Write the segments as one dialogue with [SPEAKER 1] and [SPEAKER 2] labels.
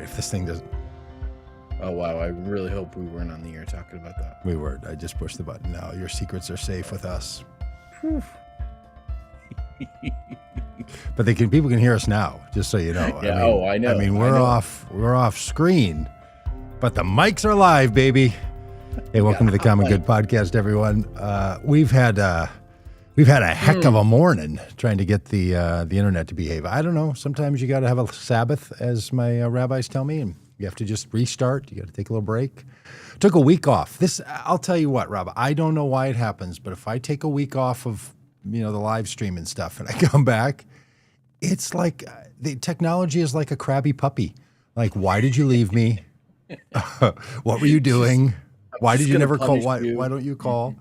[SPEAKER 1] right, if this thing doesn't...
[SPEAKER 2] Oh, wow. I really hope we weren't on the air talking about that.
[SPEAKER 1] We were. I just pushed the button. No, your secrets are safe with us. But people can hear us now, just so you know.
[SPEAKER 2] Yeah, I know.
[SPEAKER 1] I mean, we're off screen, but the mics are live, baby. Hey, welcome to the Common Good Podcast, everyone. We've had a heck of a morning trying to get the internet to behave. I don't know. Sometimes you got to have a Sabbath, as my rabbis tell me, and you have to just restart. You got to take a little break. Took a week off. I'll tell you what, Rob. I don't know why it happens, but if I take a week off of the live stream and stuff, and I come back, it's like the technology is like a crabby puppy. Like, why did you leave me? What were you doing? Why did you never call? Why don't you call?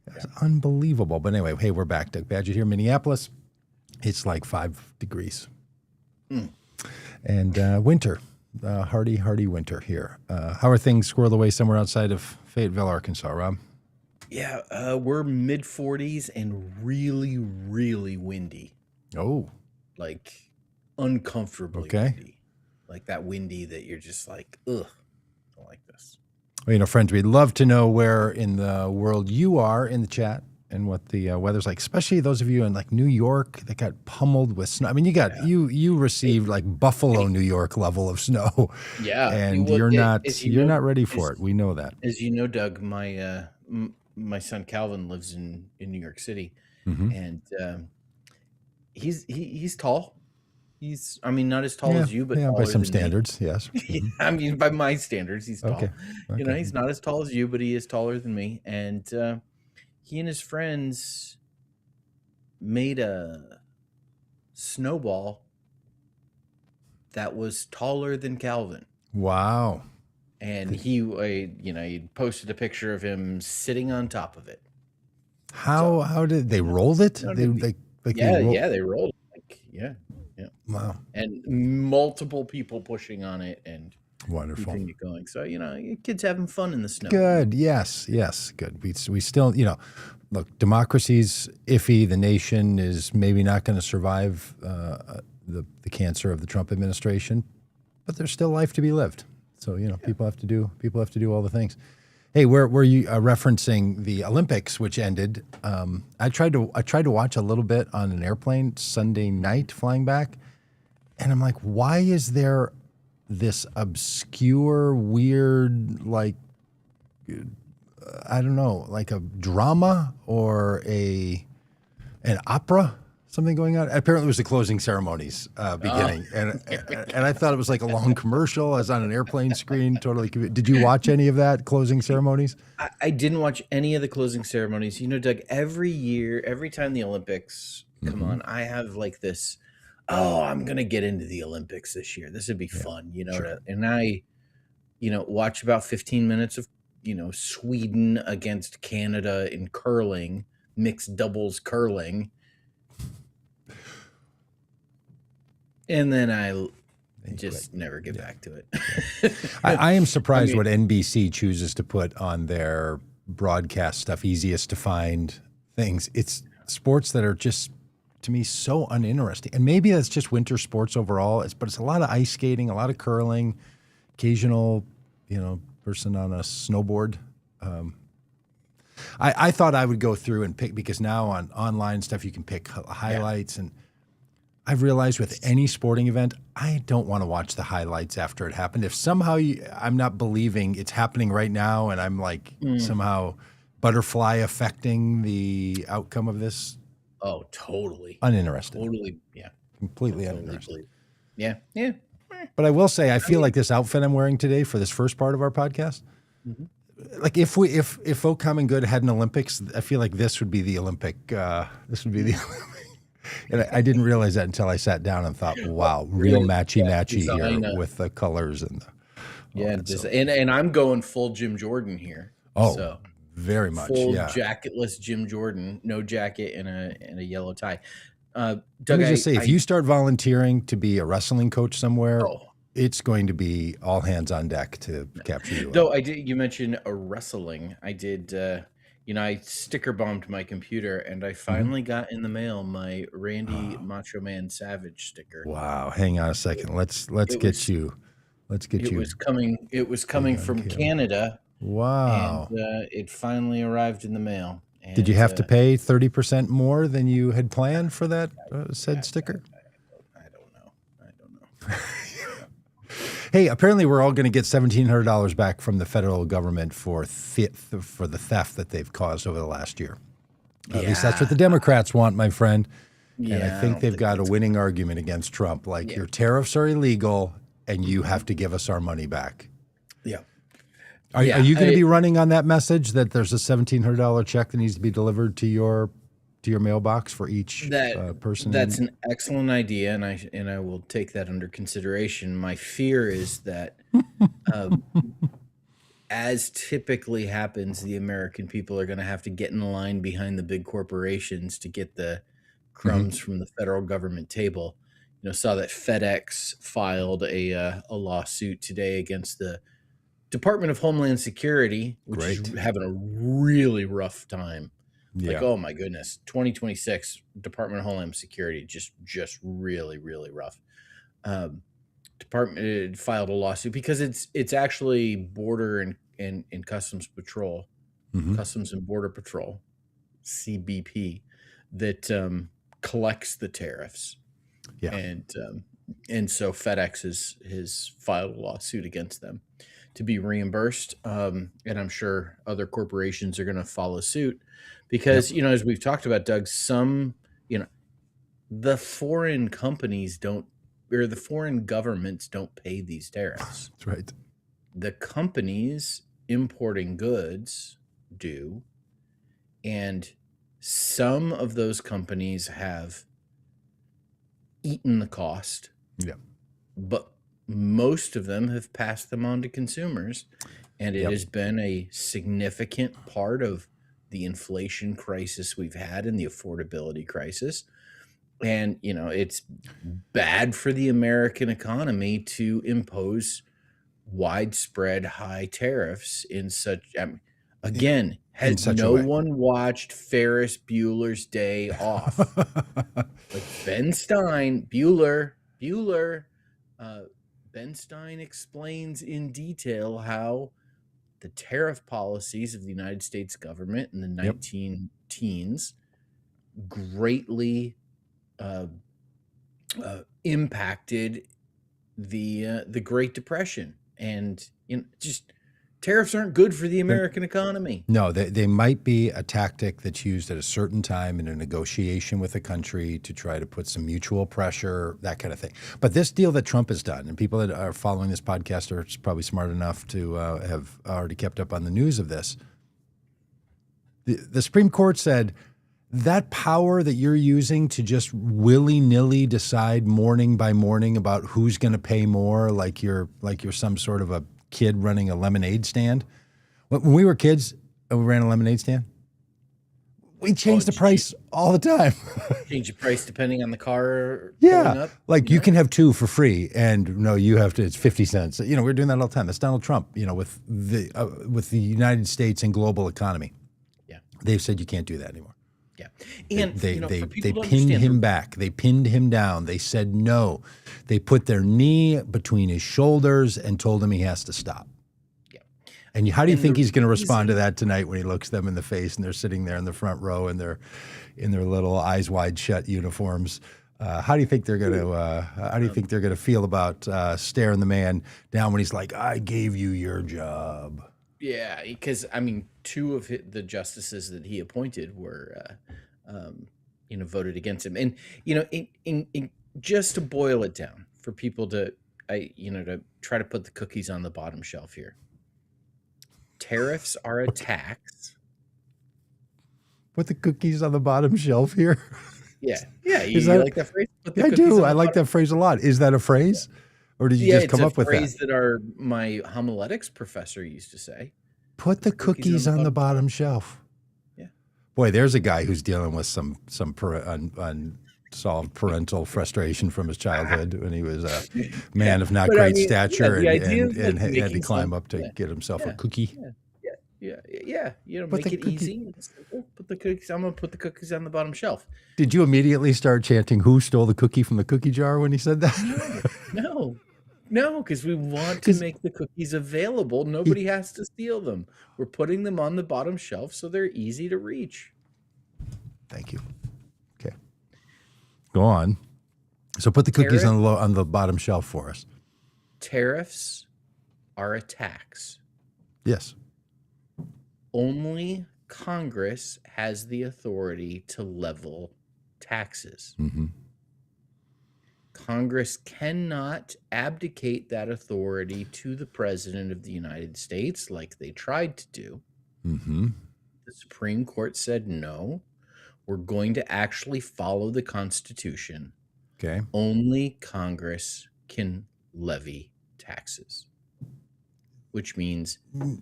[SPEAKER 1] It's unbelievable. But anyway, hey, we're back. Doug Badgett here, Minneapolis. It's like 5 degrees. And winter, hardy winter here. How are things squirreled away somewhere outside of Fayetteville, Arkansas, Rob?
[SPEAKER 2] Yeah, we're mid 40s and really, really windy.
[SPEAKER 1] Oh.
[SPEAKER 2] Like uncomfortably windy. Like that windy that you're just like, ugh, I don't like this.
[SPEAKER 1] Well, friends, we'd love to know where in the world you are in the chat and what the weather's like, especially those of you in like New York that got pummeled with snow. I mean, you received like Buffalo, New York level of snow.
[SPEAKER 2] Yeah.
[SPEAKER 1] And you're not ready for it. We know that.
[SPEAKER 2] As you know, Doug, my son Calvin lives in New York City, and he's tall. I mean, not as tall as you, but
[SPEAKER 1] by some standards, yes.
[SPEAKER 2] I mean, by my standards, he's tall.
[SPEAKER 1] Okay.
[SPEAKER 2] He's not as tall as you, but he is taller than me. And he and his friends made a snowball that was taller than Calvin.
[SPEAKER 1] Wow.
[SPEAKER 2] And he posted a picture of him sitting on top of it.
[SPEAKER 1] How did they rolled it? They rolled
[SPEAKER 2] it. Yeah.
[SPEAKER 1] Wow.
[SPEAKER 2] And multiple people pushing on it and
[SPEAKER 1] wonderful
[SPEAKER 2] keeping it going. So, kids having fun in the snow.
[SPEAKER 1] Good. Yes. Good. We still, look, democracy's iffy. The nation is maybe not going to survive the cancer of the Trump administration, but there's still life to be lived. So, people have to do all the things. Hey, were you referencing the Olympics, which ended? I tried to watch a little bit on an airplane Sunday night flying back, and I'm like, why is there this obscure, weird, like, I don't know, like a drama or an opera? Something going on. Apparently, it was the closing ceremonies beginning, and I thought it was like a long commercial. I was on an airplane screen, totally confused. Did you watch any of that closing ceremonies?
[SPEAKER 2] I didn't watch any of the closing ceremonies. Doug, every year, every time the Olympics come on, I have like this. Oh, I'm gonna get into the Olympics this year. This would be fun, Sure. And I, watch about 15 minutes of Sweden against Canada in curling, mixed doubles curling. And then I just never get back to it.
[SPEAKER 1] I am surprised what NBC chooses to put on their broadcast stuff, easiest to find things. It's sports that are just, to me, so uninteresting. And maybe that's just winter sports overall. But it's a lot of ice skating, a lot of curling, occasional, person on a snowboard. I thought I would go through and pick, because now on online stuff you can pick highlights and I've realized with any sporting event, I don't want to watch the highlights after it happened. If somehow I'm not believing it's happening right now and I'm like somehow butterfly affecting the outcome of this.
[SPEAKER 2] Oh, totally.
[SPEAKER 1] Uninterested.
[SPEAKER 2] Totally, yeah.
[SPEAKER 1] Completely uninterested.
[SPEAKER 2] Yeah.
[SPEAKER 1] But I will say, I feel like this outfit I'm wearing today for this first part of our podcast, like if O Common Good had an Olympics, I feel like this would be the Olympic. And I didn't realize that until I sat down and thought, wow, real matchy here with the colors and
[SPEAKER 2] and I'm going full Jim Jordan here.
[SPEAKER 1] Oh, so very much.
[SPEAKER 2] Full jacketless Jim Jordan, no jacket and a yellow tie. Doug,
[SPEAKER 1] let me just say, if you start volunteering to be a wrestling coach somewhere, it's going to be all hands on deck to capture you.
[SPEAKER 2] No, I did. You mentioned a wrestling. I did. I sticker bombed my computer, and I finally got in the mail my Randy Macho Man Savage sticker.
[SPEAKER 1] Wow! Hang on a second. Let's get you Let's get
[SPEAKER 2] It
[SPEAKER 1] you.
[SPEAKER 2] was coming. It was coming
[SPEAKER 1] on
[SPEAKER 2] from
[SPEAKER 1] camera.
[SPEAKER 2] Canada,
[SPEAKER 1] Wow.
[SPEAKER 2] and it finally arrived in the mail. And,
[SPEAKER 1] Did you have to pay 30% more than you had planned for that said sticker?
[SPEAKER 2] I don't know. I don't know.
[SPEAKER 1] Hey, apparently we're all going to get $1,700 back from the federal government for the theft that they've caused over the last year. At least that's what the Democrats want, my friend.
[SPEAKER 2] Yeah,
[SPEAKER 1] And I think they've got a winning argument against Trump. Like, your tariffs are illegal, and you have to give us our money back.
[SPEAKER 2] Yeah.
[SPEAKER 1] Are you going to be running on that message that there's a $1,700 check that needs to be delivered to your mailbox for each person?
[SPEAKER 2] That's an excellent idea, and I will take that under consideration. My fear is that, as typically happens, the American people are going to have to get in line behind the big corporations to get the crumbs from the federal government table. Saw that FedEx filed a lawsuit today against the Department of Homeland Security, which is having a really rough time.
[SPEAKER 1] Yeah.
[SPEAKER 2] Like, oh my goodness, 2026 Department of Homeland Security just really, really rough. Department filed a lawsuit because it's actually Border and Customs Patrol, Customs and Border Patrol, CBP, that collects the tariffs.
[SPEAKER 1] Yeah.
[SPEAKER 2] And so FedEx has filed a lawsuit against them to be reimbursed. And I'm sure other corporations are going to follow suit because, as we've talked about, Doug, the foreign companies the foreign governments don't pay these tariffs.
[SPEAKER 1] That's right. The
[SPEAKER 2] companies importing goods do. And some of those companies have eaten the cost.
[SPEAKER 1] Yeah.
[SPEAKER 2] But most of them have passed them on to consumers, and it has been a significant part of the inflation crisis we've had and the affordability crisis. And, it's bad for the American economy to impose widespread high tariffs in such, again, has no one watched Ferris Bueller's Day Off? Like Ben Stein, Ben Stein explains in detail how the tariff policies of the United States government in the 19-teens greatly impacted the Great Depression. And just tariffs aren't good for the American economy.
[SPEAKER 1] No, they might be a tactic that's used at a certain time in a negotiation with a country to try to put some mutual pressure, that kind of thing. But this deal that Trump has done, and people that are following this podcast are probably smart enough to have already kept up on the news of this. The Supreme Court said that power that you're using to just willy-nilly decide morning by morning about who's going to pay more, like you're some sort of a kid running a lemonade stand. When we were kids and we ran a lemonade stand, we changed the price all the time.
[SPEAKER 2] Change the price depending on the car.
[SPEAKER 1] Up, like you can have two for free, and no, you have to. It's 50 cents. We're doing that all the time. That's Donald Trump. With the United States and global economy. Yeah, they've said you can't do that anymore.
[SPEAKER 2] Yeah, and
[SPEAKER 1] they pinned him back. They pinned him down. They said no. They put their knee between his shoulders and told him he has to stop. Yeah. And how do you think he's going to respond to that tonight when he looks them in the face and they're sitting there in the front row and they're in their little eyes wide shut uniforms? How do you think they're going to? How do you think they're going to feel about staring the man down when he's like, "I gave you your job"?
[SPEAKER 2] Yeah, because two of the justices that he appointed were, voted against him, and in just to boil it down for people to try to put the cookies on the bottom shelf here. Tariffs are a tax.
[SPEAKER 1] Put the cookies on the bottom shelf here.
[SPEAKER 2] Yeah. You like that phrase?
[SPEAKER 1] I do. I like that phrase a lot. Is that a phrase? Or did you just come up with that?
[SPEAKER 2] It's a phrase that my homiletics professor used to say.
[SPEAKER 1] Put the cookies on the bottom shelf. Yeah. Boy, there's a guy who's dealing with some unsolved parental frustration from his childhood when he was a man of not great stature and had to climb up to get himself a cookie.
[SPEAKER 2] Yeah. Make it easy. Put the cookies. I'm gonna put the cookies on the bottom shelf.
[SPEAKER 1] Did you immediately start chanting "Who stole the cookie from the cookie jar" when he said that?
[SPEAKER 2] No. No, because we want to make the cookies available. Nobody has to steal them. We're putting them on the bottom shelf so they're easy to reach.
[SPEAKER 1] Thank you. Okay. Go on. So put the cookies on the bottom shelf for us.
[SPEAKER 2] Tariffs are a tax.
[SPEAKER 1] Yes.
[SPEAKER 2] Only Congress has the authority to level taxes.
[SPEAKER 1] Mm-hmm.
[SPEAKER 2] Congress cannot abdicate that authority to the President of the United States like they tried to do.
[SPEAKER 1] Mm-hmm.
[SPEAKER 2] The Supreme Court said, no, we're going to actually follow the Constitution.
[SPEAKER 1] Okay.
[SPEAKER 2] Only Congress can levy taxes, which means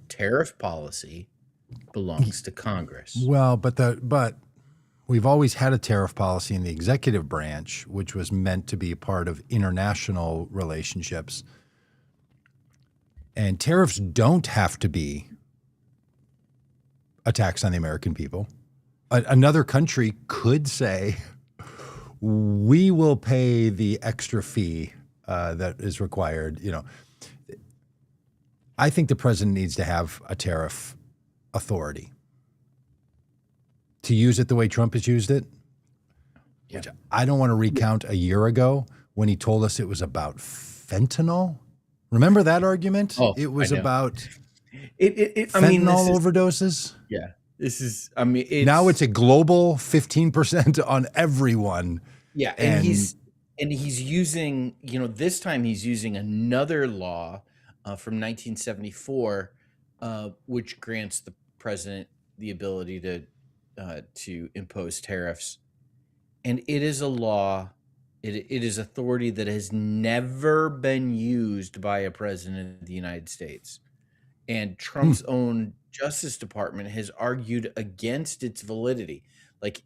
[SPEAKER 2] tariff policy belongs to Congress.
[SPEAKER 1] Well, but we've always had a tariff policy in the executive branch, which was meant to be a part of international relationships. And tariffs don't have to be a tax on the American people. Another country could say, we will pay the extra fee that is required. You know, I think the president needs to have a tariff authority. To use it the way Trump has used it, which I don't want to recount a year ago when he told us it was about fentanyl. Remember that argument?
[SPEAKER 2] Oh,
[SPEAKER 1] it was about
[SPEAKER 2] fentanyl
[SPEAKER 1] overdoses.
[SPEAKER 2] Yeah, this is.
[SPEAKER 1] Now it's a global 15% on everyone.
[SPEAKER 2] Yeah, and he's using. This time he's using another law from 1974, which grants the president the ability to impose tariffs, and it is a law. It is authority that has never been used by a president of the United States, and Trump's own Justice Department has argued against its validity.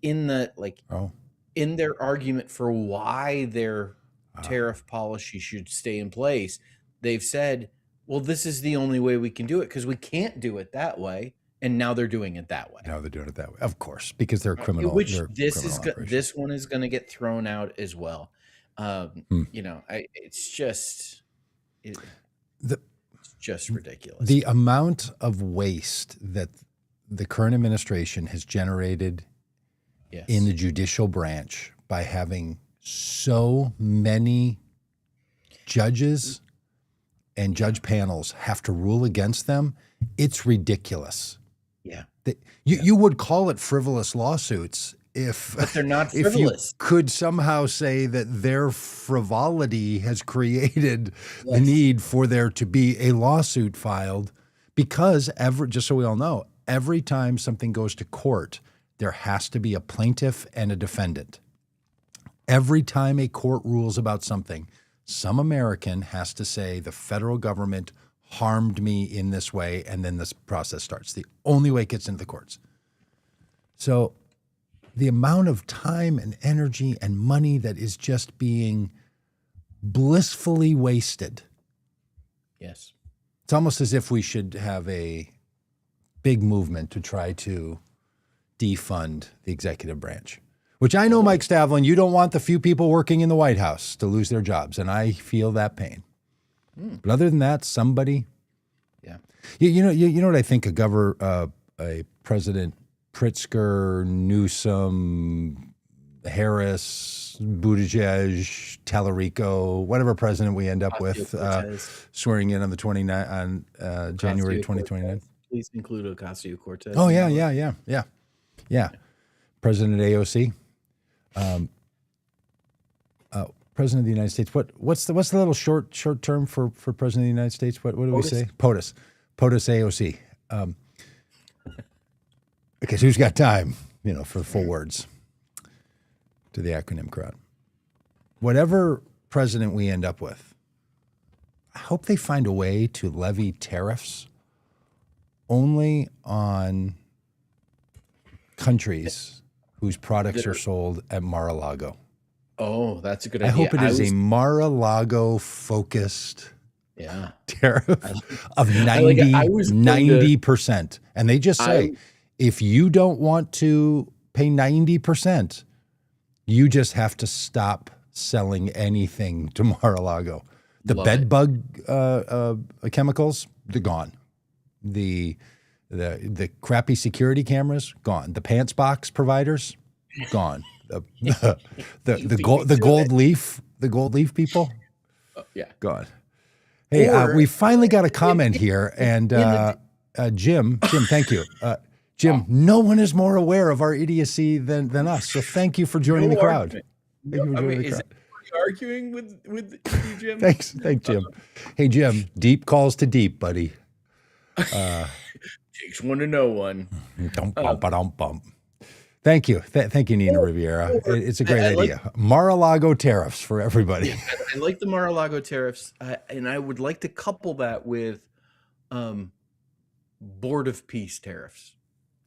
[SPEAKER 2] In their argument for why their tariff policy should stay in place, they've said, "Well, this is the only way we can do it because we can't do it that way." And now they're doing it that way.
[SPEAKER 1] Now they're doing it that way, of course, because they're criminal.
[SPEAKER 2] This one is going to get thrown out as well. It's just ridiculous.
[SPEAKER 1] The amount of waste that the current administration has generated in the judicial branch by having so many judges and judge panels have to rule against them, it's ridiculous.
[SPEAKER 2] Yeah.
[SPEAKER 1] You would call it frivolous lawsuits but they're not frivolous. If you could somehow say that their frivolity has created the need for there to be a lawsuit filed, because just so we all know, every time something goes to court, there has to be a plaintiff and a defendant. Every time a court rules about something, some American has to say the federal government harmed me in this way, and then this process starts. The only way it gets into the courts. So the amount of time and energy and money that is just being blissfully wasted.
[SPEAKER 2] Yes.
[SPEAKER 1] It's almost as if we should have a big movement to try to defund the executive branch, which I know, Mike Stavlin, you don't want the few people working in the White House to lose their jobs, and I feel that pain. But other than that, somebody, you know what I think a President Pritzker, Newsom, Harris, Buttigieg, Tallarico, whatever president we end up with, swearing in on the January 2029.
[SPEAKER 2] Please include Ocasio-Cortez.
[SPEAKER 1] Oh yeah. President AOC. President of the United States. What's the little short term for President of the United States? What do we say? POTUS. POTUS AOC. Okay, so who's got time, for the full words to the acronym crowd? Whatever president we end up with, I hope they find a way to levy tariffs only on countries whose products are sold at Mar-a-Lago.
[SPEAKER 2] Oh, that's a good idea.
[SPEAKER 1] I hope it is a Mar-a-Lago focused tariff of 90%. And they just say, if you don't want to pay 90%, you just have to stop selling anything to Mar-a-Lago. The
[SPEAKER 2] Love
[SPEAKER 1] bed
[SPEAKER 2] it.
[SPEAKER 1] bug chemicals, they're gone. The crappy security cameras, gone. The pants box providers, gone. The gold leaf people,
[SPEAKER 2] Yeah.
[SPEAKER 1] gone. Hey,
[SPEAKER 2] Or
[SPEAKER 1] we finally got a comment here, and
[SPEAKER 2] in the
[SPEAKER 1] Jim, thank you. Jim, no one is more aware of our idiocy than us. So thank you for joining the crowd.
[SPEAKER 2] argument.
[SPEAKER 1] Thank you for joining the
[SPEAKER 2] Is
[SPEAKER 1] crowd.
[SPEAKER 2] anybody arguing with you, Jim?
[SPEAKER 1] Thanks, Jim. Hey, Jim, deep calls to deep, buddy.
[SPEAKER 2] Takes one to know one.
[SPEAKER 1] Thank you. Thank you, Nina Riviera. It's a great idea. Mar-a-Lago tariffs for everybody.
[SPEAKER 2] Yeah, I like the Mar-a-Lago tariffs, and I would like to couple that with Board of Peace tariffs.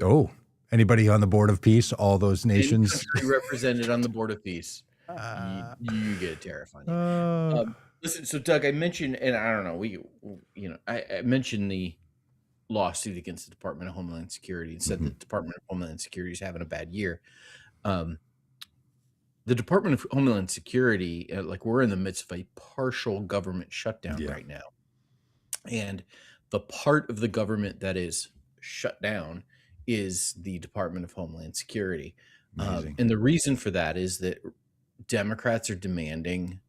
[SPEAKER 1] Oh, anybody on the Board of Peace? All those nations
[SPEAKER 2] represented on the Board of Peace, you get a tariff on you. Listen, so Doug, I mentioned, and I don't know, I mentioned the lawsuit against the Department of Homeland Security and said the Department of Homeland Security is having a bad year. The Department of Homeland Security, we're in the midst of a partial government shutdown right now. And the part of the government that is shut down is the Department of Homeland Security. And the reason for that is that Democrats are demanding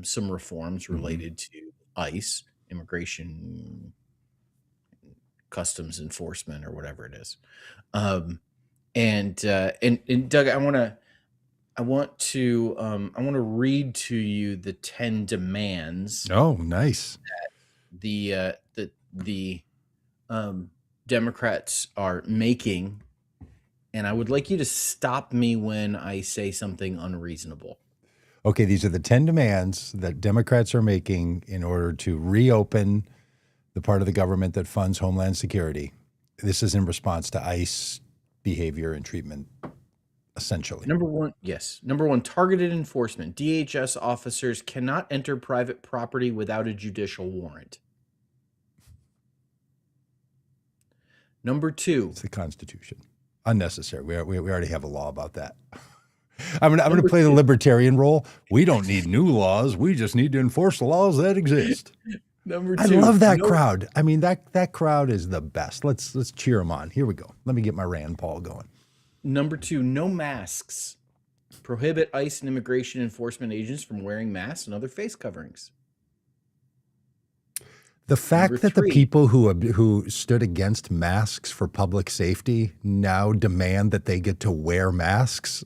[SPEAKER 2] some reforms related to ICE, immigration, customs enforcement, or whatever it is. And Doug, I want to read to you the 10 demands.
[SPEAKER 1] Oh, nice.
[SPEAKER 2] That the Democrats are making, and I would like you to stop me when I say something unreasonable.
[SPEAKER 1] Okay, these are the 10 demands that Democrats are making in order to reopen the part of the government that funds Homeland Security. This is in response to ICE behavior and treatment, essentially.
[SPEAKER 2] Number one, targeted enforcement. DHS officers cannot enter private property without a judicial warrant. Number 2.
[SPEAKER 1] It's the Constitution. Unnecessary. We already have a law about that. I'm going to play the libertarian role. We don't need new laws. We just need to enforce the laws that exist.
[SPEAKER 2] Number 2.
[SPEAKER 1] I love that crowd. I mean, that crowd is the best. Let's cheer them on. Here we go. Let me get my Rand Paul going.
[SPEAKER 2] Number 2, no masks. Prohibit ICE and immigration enforcement agents from wearing masks and other face coverings.
[SPEAKER 1] The fact that the people who stood against masks for public safety now demand that they get to wear masks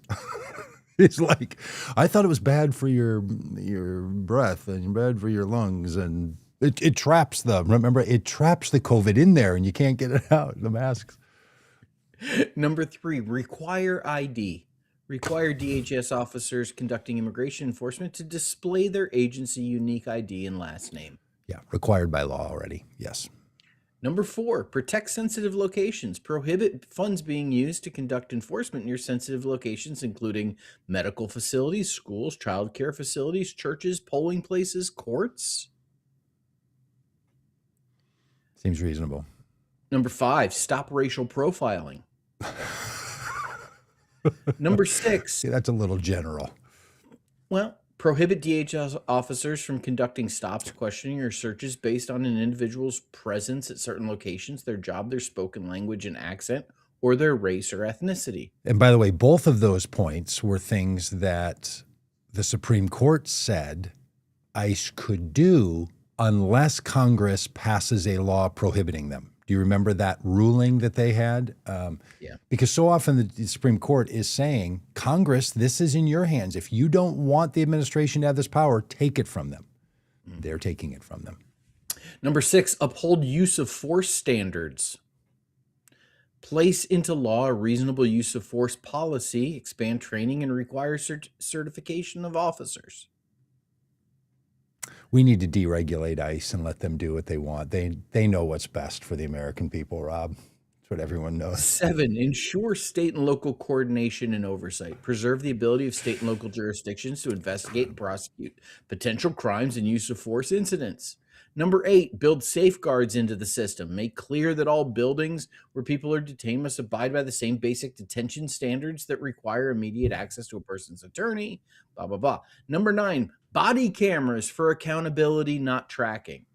[SPEAKER 1] is like, I thought it was bad for your breath and bad for your lungs, and it traps it traps the COVID in there and you can't get it out, the masks.
[SPEAKER 2] Number 3, require ID. Require DHS officers conducting immigration enforcement to display their agency unique ID and last name.
[SPEAKER 1] Yeah, required by law already. Yes.
[SPEAKER 2] Number 4, protect sensitive locations. Prohibit funds being used to conduct enforcement near sensitive locations, including medical facilities, schools, child care facilities, churches, polling places, courts.
[SPEAKER 1] Seems reasonable.
[SPEAKER 2] Number 5, stop racial profiling. Number 6.
[SPEAKER 1] See, that's a little general.
[SPEAKER 2] Well, prohibit DHS officers from conducting stops, questioning, or searches based on an individual's presence at certain locations, their job, their spoken language and accent, or their race or ethnicity.
[SPEAKER 1] And by the way, both of those points were things that the Supreme Court said ICE could do unless Congress passes a law prohibiting them. Do you remember that ruling that they had?
[SPEAKER 2] Yeah.
[SPEAKER 1] Because so often the Supreme Court is saying, Congress, this is in your hands. If you don't want the administration to have this power, take it from them. They're taking it from them.
[SPEAKER 2] Number 6, uphold use of force standards. Place into law a reasonable use of force policy, expand training, and require certification of officers.
[SPEAKER 1] We need to deregulate ICE and let them do what they want. They know what's best for the American people, Rob. That's what everyone knows.
[SPEAKER 2] 7, ensure state and local coordination and oversight. Preserve the ability of state and local jurisdictions to investigate and prosecute potential crimes and use of force incidents. Number 8, build safeguards into the system. Make clear that all buildings where people are detained must abide by the same basic detention standards that require immediate access to a person's attorney, blah, blah, blah. Number 9, body cameras for accountability, not tracking.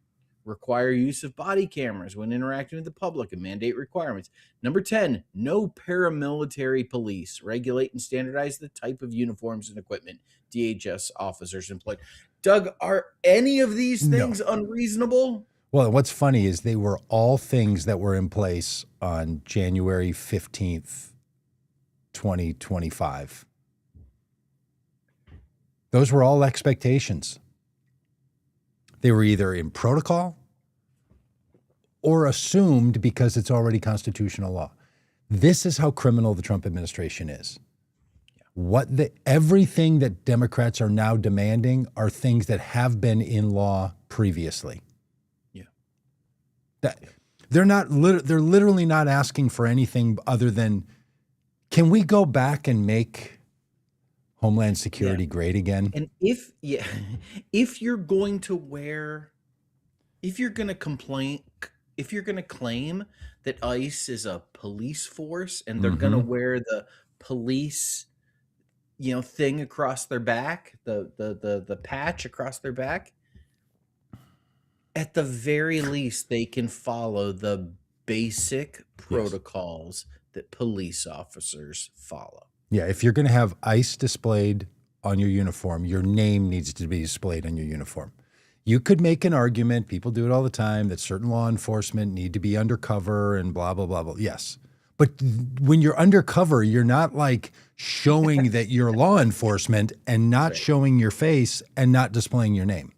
[SPEAKER 2] Require use of body cameras when interacting with the public and mandate requirements. Number 10, no paramilitary police. Regulate and standardize the type of uniforms and equipment DHS officers employ. Doug, are any of these things unreasonable?
[SPEAKER 1] Well, what's funny is they were all things that were in place on January 15th, 2025. Those were all expectations. They were either in protocol or assumed because it's already constitutional law. This is how criminal the Trump administration is. Everything that Democrats are now demanding are things that have been in law previously. Yeah. They're literally not asking for anything other than, can we go back and make Homeland Security great again?
[SPEAKER 2] And if you're going to claim that ICE is a police force and they're going to wear the police, thing across their back, the patch across their back, at the very least, they can follow the basic protocols that police officers follow.
[SPEAKER 1] Yeah, if you're going to have ICE displayed on your uniform, your name needs to be displayed on your uniform. You could make an argument, people do it all the time, that certain law enforcement need to be undercover and blah, blah, blah, blah. Yes. But when you're undercover, you're not like showing that you're law enforcement and not showing your face and not displaying your name.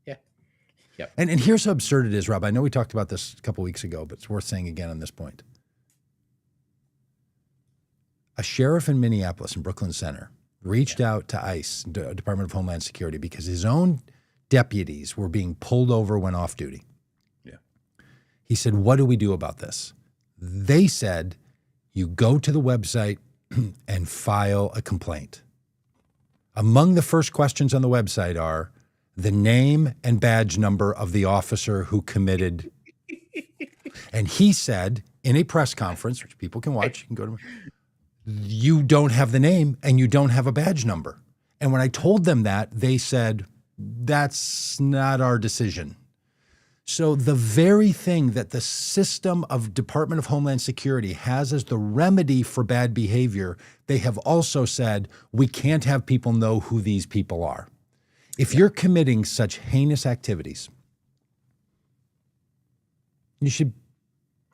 [SPEAKER 2] Yeah. Yep.
[SPEAKER 1] And here's how absurd it is, Rob. I know we talked about this a couple weeks ago, but it's worth saying again on this point. A sheriff in Minneapolis, in Brooklyn Center, reached out to ICE, Department of Homeland Security, because his own deputies were being pulled over when off duty.
[SPEAKER 2] Yeah.
[SPEAKER 1] He said, what do we do about this? They said, you go to the website and file a complaint. Among the first questions on the website are the name and badge number of the officer who committed. And he said in a press conference, which people can watch, you can go to, you don't have the name and you don't have a badge number. And when I told them that, they said, that's not our decision. So the very thing that the system of Department of Homeland Security has as the remedy for bad behavior, they have also said, we can't have people know who these people are. If you're committing such heinous activities, you should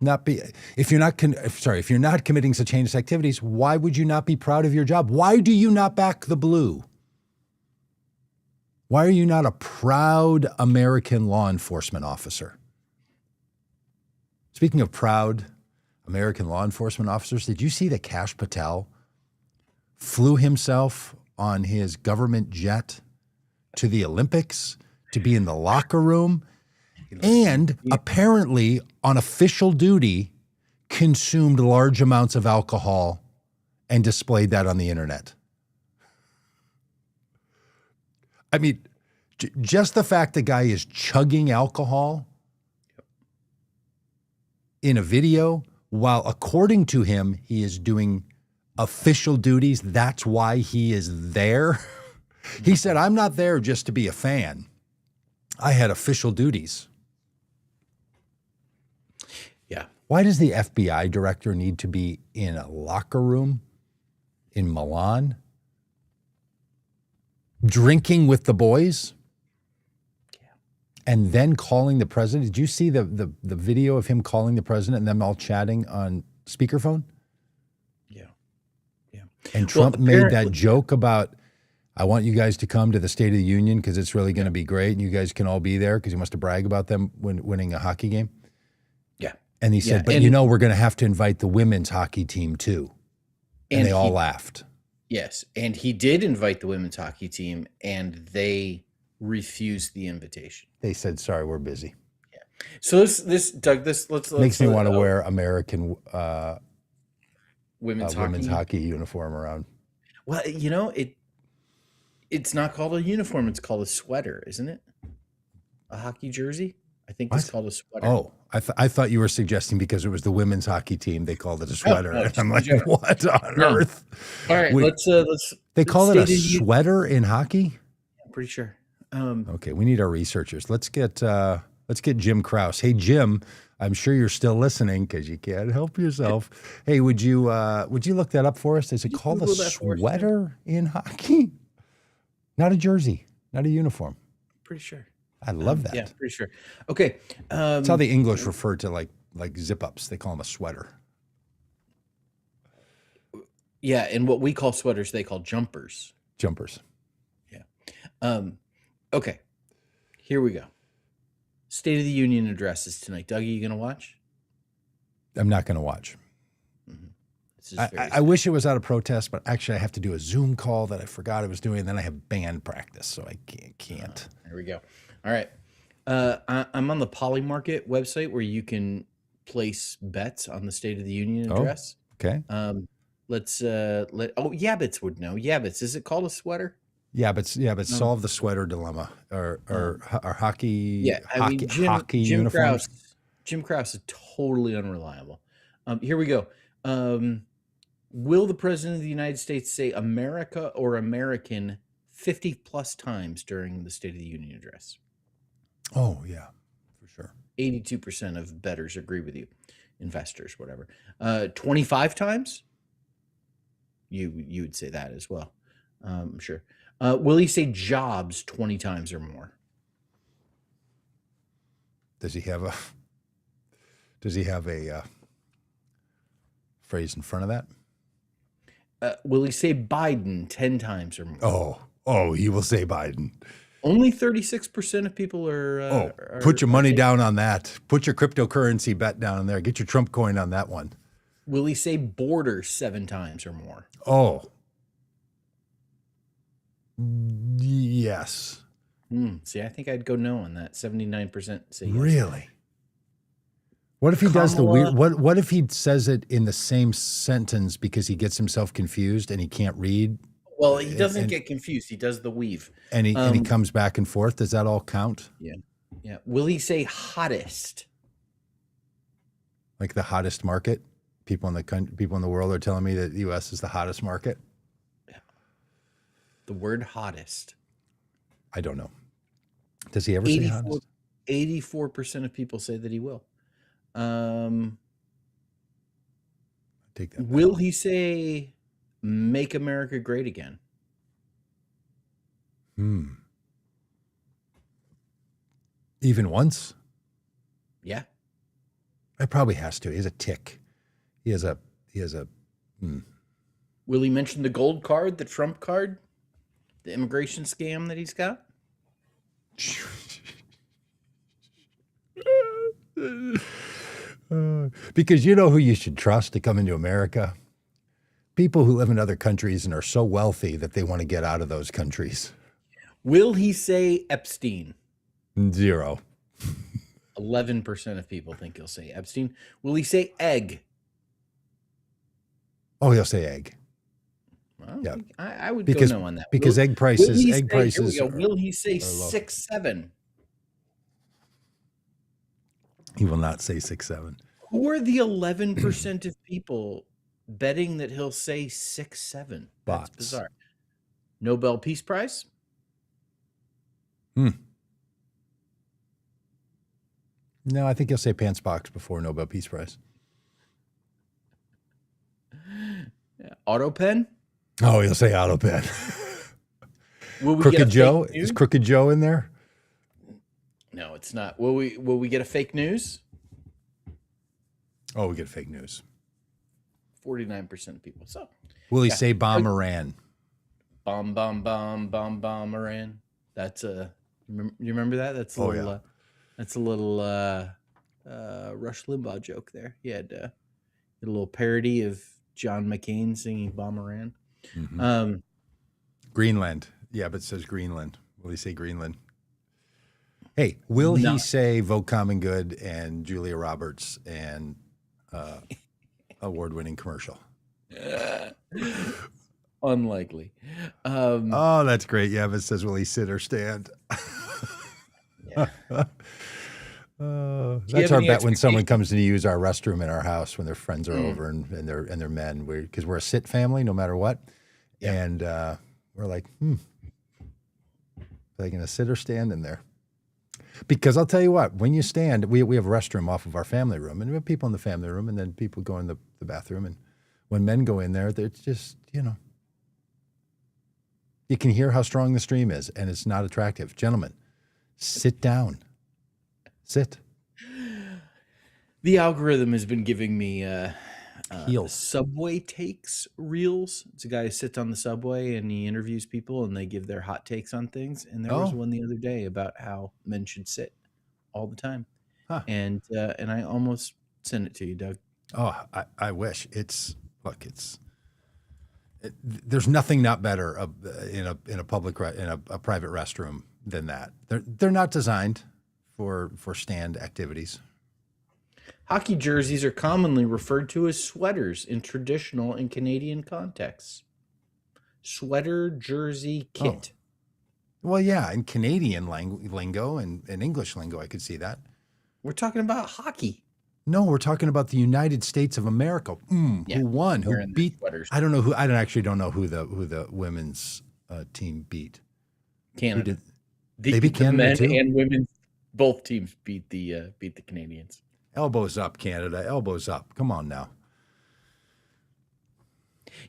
[SPEAKER 1] not be, if you're not committing such heinous activities, why would you not be proud of your job? Why do you not back the blue? Why are you not a proud American law enforcement officer? Speaking of proud American law enforcement officers, did you see that Kash Patel flew himself on his government jet to the Olympics to be in the locker room and apparently on official duty consumed large amounts of alcohol and displayed that on the internet? I mean, just the fact the guy is chugging alcohol in a video while, according to him, he is doing official duties. That's why he is there. He said, I'm not there just to be a fan. I had official duties.
[SPEAKER 2] Yeah.
[SPEAKER 1] Why does the FBI director need to be in a locker room in Milan? Drinking with the boys, and then calling the president. Did you see the video of him calling the president and them all chatting on speakerphone?
[SPEAKER 2] Yeah.
[SPEAKER 1] And Trump made that joke about, I want you guys to come to the State of the Union because it's really going to be great, and you guys can all be there because he wants to brag about them winning a hockey game.
[SPEAKER 2] Yeah.
[SPEAKER 1] And he said, but we're going to have to invite the women's hockey team too. And they all laughed.
[SPEAKER 2] Yes, and he did invite the women's hockey team, and they refused the invitation.
[SPEAKER 1] They said, "Sorry, we're busy."
[SPEAKER 2] Yeah. So Doug, let's
[SPEAKER 1] makes me want to wear American
[SPEAKER 2] women's
[SPEAKER 1] hockey uniform around.
[SPEAKER 2] Well, it's not called a uniform; it's called a sweater, isn't it? A hockey jersey. I think
[SPEAKER 1] What?
[SPEAKER 2] it's called a sweater.
[SPEAKER 1] Oh, I thought you were suggesting because it was the women's hockey team, they called it a sweater.
[SPEAKER 2] No,
[SPEAKER 1] And
[SPEAKER 2] just
[SPEAKER 1] I'm
[SPEAKER 2] in
[SPEAKER 1] like,
[SPEAKER 2] general.
[SPEAKER 1] what on
[SPEAKER 2] No.
[SPEAKER 1] earth?
[SPEAKER 2] All right,
[SPEAKER 1] Wait,
[SPEAKER 2] let's
[SPEAKER 1] they call it a
[SPEAKER 2] State of the Union.
[SPEAKER 1] sweater in hockey?
[SPEAKER 2] I'm pretty sure.
[SPEAKER 1] Okay, we need our researchers. Let's get Jim Krause. Hey, Jim, I'm sure you're still listening because you can't help yourself. Hey, would you look that up for us? Is it called a
[SPEAKER 2] Google that for us, Jim?
[SPEAKER 1] sweater in hockey? Not a jersey, not a uniform.
[SPEAKER 2] Pretty sure.
[SPEAKER 1] I love that.
[SPEAKER 2] Yeah, pretty sure. Okay.
[SPEAKER 1] That's how the English refer to like zip ups. They call them a sweater.
[SPEAKER 2] Yeah, and what we call sweaters, they call jumpers.
[SPEAKER 1] Jumpers.
[SPEAKER 2] Yeah. Okay. Here we go. State of the Union addresses tonight. Doug, are you going to watch?
[SPEAKER 1] I'm not going to watch.
[SPEAKER 2] This is
[SPEAKER 1] I wish it was out of protest, but actually I have to do a Zoom call that I forgot I was doing, and then I have band practice, so I can't.
[SPEAKER 2] There we go. All right. I'm on the Polymarket website where you can place bets on the State of the Union address.
[SPEAKER 1] Okay.
[SPEAKER 2] Yabbits would know. Yabbits, is it called a sweater?
[SPEAKER 1] Yeah, but solve the sweater dilemma or hockey.
[SPEAKER 2] Yeah, I mean,
[SPEAKER 1] hockey
[SPEAKER 2] Jim
[SPEAKER 1] uniforms.
[SPEAKER 2] Jim Krause is totally unreliable. Here we go. Will the President of the United States say America or American 50 plus times during the State of the Union address?
[SPEAKER 1] Oh, yeah, for sure.
[SPEAKER 2] 82% of bettors agree with you. Investors, whatever. 25 times? You would say that as well. I'm sure. Will he say jobs 20 times or more?
[SPEAKER 1] Does he have a phrase in front of that?
[SPEAKER 2] Will he say Biden 10 times or more?
[SPEAKER 1] Oh, he will say Biden.
[SPEAKER 2] Only 36% of people are.
[SPEAKER 1] Put your money down on that. Put your cryptocurrency bet down there. Get your Trump coin on that one.
[SPEAKER 2] Will he say border 7 times or more?
[SPEAKER 1] Oh, yes.
[SPEAKER 2] See, I think I'd go no on that. 79% say yes.
[SPEAKER 1] Really? What if he does the weird? What if he says it in the same sentence because he gets himself confused and he can't read?
[SPEAKER 2] Well, he doesn't get confused. He does the weave.
[SPEAKER 1] And he comes back and forth. Does that all count?
[SPEAKER 2] Yeah. Yeah. Will he say hottest?
[SPEAKER 1] Like the hottest market? People in the world are telling me that the U.S. is the hottest market.
[SPEAKER 2] Yeah. The word hottest.
[SPEAKER 1] I don't know. Does he ever say hottest?
[SPEAKER 2] 84% of people say that he will.
[SPEAKER 1] Take that.
[SPEAKER 2] Will he say make America great again?
[SPEAKER 1] Even once?
[SPEAKER 2] Yeah.
[SPEAKER 1] It probably has to. He has a tick. He has a.
[SPEAKER 2] Will he mention the gold card, the Trump card, the immigration scam that he's got?
[SPEAKER 1] Because you know who you should trust to come into America? People who live in other countries and are so wealthy that they want to get out of those countries.
[SPEAKER 2] Will he say Epstein?
[SPEAKER 1] 0.
[SPEAKER 2] 11% of people think he'll say Epstein. Will he say egg?
[SPEAKER 1] Oh, he'll say egg.
[SPEAKER 2] Well,
[SPEAKER 1] yeah,
[SPEAKER 2] I would go no on that.
[SPEAKER 1] Because egg prices.
[SPEAKER 2] Will he say 6-7?
[SPEAKER 1] He will not say 6-7.
[SPEAKER 2] Who are the 11% of people betting that he'll say 6-7? That's bizarre. Nobel Peace Prize?
[SPEAKER 1] No, I think he'll say pants box before Nobel Peace Prize.
[SPEAKER 2] Yeah. Auto pen?
[SPEAKER 1] Oh, he'll say auto pen.
[SPEAKER 2] Will we
[SPEAKER 1] Crooked Joe? Is Crooked Joe in there?
[SPEAKER 2] No, it's not. Will we get a fake news?
[SPEAKER 1] Oh, we get fake news.
[SPEAKER 2] 49% of people. So
[SPEAKER 1] will he say bomb Iran?
[SPEAKER 2] Bomb Iran. That's you remember that? That's a little that's a little Rush Limbaugh joke there. He had a little parody of John McCain singing Bomb Iran.
[SPEAKER 1] Mm-hmm. Greenland. Yeah, but it says Greenland. Will he say Greenland? Hey, will he say Vote Common Good and Julia Roberts and award-winning commercial?
[SPEAKER 2] Unlikely.
[SPEAKER 1] Oh, that's great. Yeah, but it says will he sit or stand?
[SPEAKER 2] Yeah.
[SPEAKER 1] That's
[SPEAKER 2] have
[SPEAKER 1] our
[SPEAKER 2] any
[SPEAKER 1] bet when someone
[SPEAKER 2] expectations?
[SPEAKER 1] comes to use our restroom in our house when their friends are over and they're men. Because we're a sit family, no matter what.
[SPEAKER 2] Yeah.
[SPEAKER 1] And we're like, are they going to sit or stand in there? Because I'll tell you what, when you stand, we have a restroom off of our family room, and we have people in the family room, and then people go in the bathroom. And when men go in there, they're just, you can hear how strong the stream is, and it's not attractive. Gentlemen, sit down. Sit.
[SPEAKER 2] The algorithm has been giving me
[SPEAKER 1] Heels.
[SPEAKER 2] Subway takes reels. It's a guy who sits on the subway and he interviews people and they give their hot takes on things. And there was one the other day about how men should sit all the time.
[SPEAKER 1] Huh.
[SPEAKER 2] And I almost sent it to you, Doug.
[SPEAKER 1] Oh, I wish. There's nothing not better in a private restroom than that. They're not designed for stand activities.
[SPEAKER 2] Hockey jerseys are commonly referred to as sweaters in traditional and Canadian contexts. Sweater jersey kit.
[SPEAKER 1] Oh. Well, yeah, in Canadian lingo and English lingo, I could see that.
[SPEAKER 2] We're talking about hockey.
[SPEAKER 1] No, we're talking about the United States of America. Who won? Who beat? I don't know who. I don't know who the women's team beat.
[SPEAKER 2] Canada.
[SPEAKER 1] They beat Canada
[SPEAKER 2] men
[SPEAKER 1] too?
[SPEAKER 2] and women. Both teams beat the Canadians.
[SPEAKER 1] Elbows up, Canada. Elbows up. Come on now.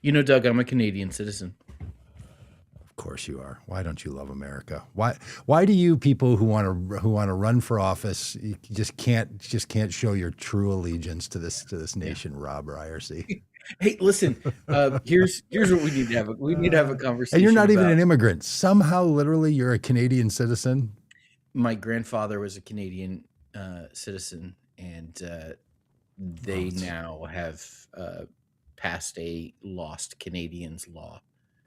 [SPEAKER 2] Doug, I'm a Canadian citizen.
[SPEAKER 1] Of course you are. Why don't you love America? Why do you people who want to run for office, you just can't show your true allegiance to this nation, Rob or IRC?
[SPEAKER 2] Hey, listen. Here's what we need to have. We need to have a conversation.
[SPEAKER 1] And you're not even an immigrant. Somehow, literally, you're a Canadian citizen.
[SPEAKER 2] My grandfather was a Canadian citizen, and they now have passed a lost Canadians law.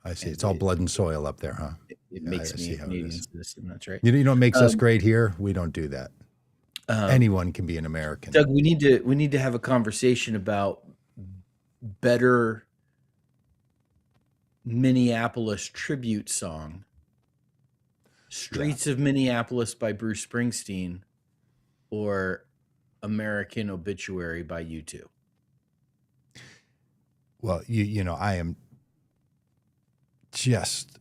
[SPEAKER 1] I see. It's all blood and soil up there, huh?
[SPEAKER 2] It makes me a Canadian citizen. That's right.
[SPEAKER 1] You know what makes us great here? We don't do that. Anyone can be an American.
[SPEAKER 2] Doug, we need to have a conversation about better Minneapolis tribute song. Streets of Minneapolis by Bruce Springsteen, or American Obituary by U2.
[SPEAKER 1] Well, I am just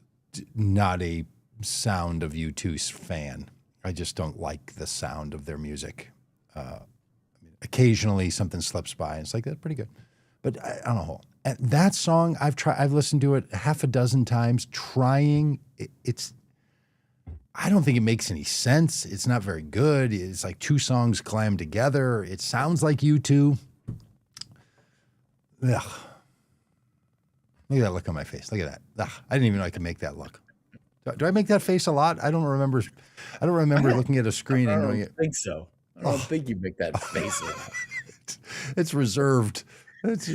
[SPEAKER 1] not a sound of U2's fan. I just don't like the sound of their music. Occasionally something slips by and it's like, that's pretty good. But on a whole, and that song, I've listened to it half a dozen times trying. I don't think it makes any sense. It's not very good. It's like two songs clammed together. It sounds like U2. Ugh. Look at that look on my face. Look at that. Ugh. I didn't even know I could make that look. Do I make that face a lot? I don't remember looking at a screen and knowing it.
[SPEAKER 2] I don't think so. I don't think you make that face a lot.
[SPEAKER 1] It's reserved. It's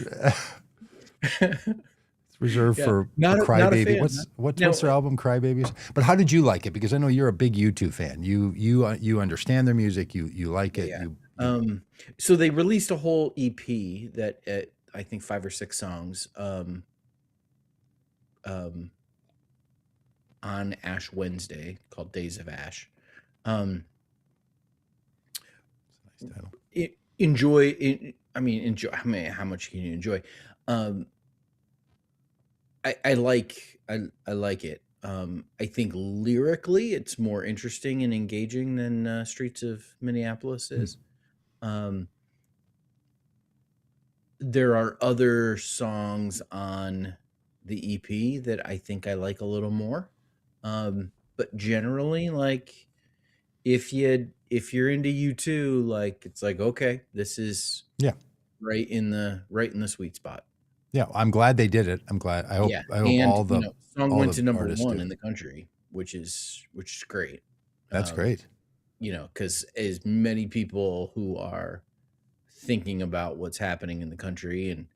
[SPEAKER 1] reserved for Crybaby. What's their album, Crybabies? But how did you like it? Because I know you're a big U2 fan. You understand their music. You like it.
[SPEAKER 2] Yeah. So they released a whole EP that I think 5 or 6 songs on Ash Wednesday called Days of Ash. Nice title. Enjoy. How much can you enjoy? I like it. I think lyrically it's more interesting and engaging than Streets of Minneapolis is. There are other songs on the EP that I think I like a little more. But generally, like if you're into U2, like it's like, okay, this is right in the sweet spot.
[SPEAKER 1] Yeah, I'm glad they did it. I'm glad. I hope all the
[SPEAKER 2] song went to number
[SPEAKER 1] artists
[SPEAKER 2] 1
[SPEAKER 1] do.
[SPEAKER 2] in the country, which is great.
[SPEAKER 1] That's great.
[SPEAKER 2] Because as many people who are thinking about what's happening in the country and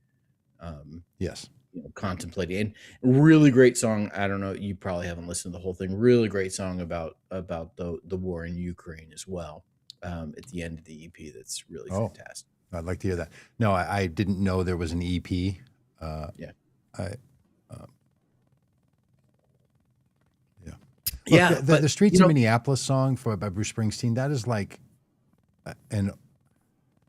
[SPEAKER 1] yes,
[SPEAKER 2] contemplating, and really great song. I don't know, you probably haven't listened to the whole thing. Really great song about the war in Ukraine as well. At the end of the EP, that's really fantastic.
[SPEAKER 1] I'd like to hear that. No, I didn't know there was an EP. Look, the Streets of Minneapolis song by Bruce Springsteen, that is like and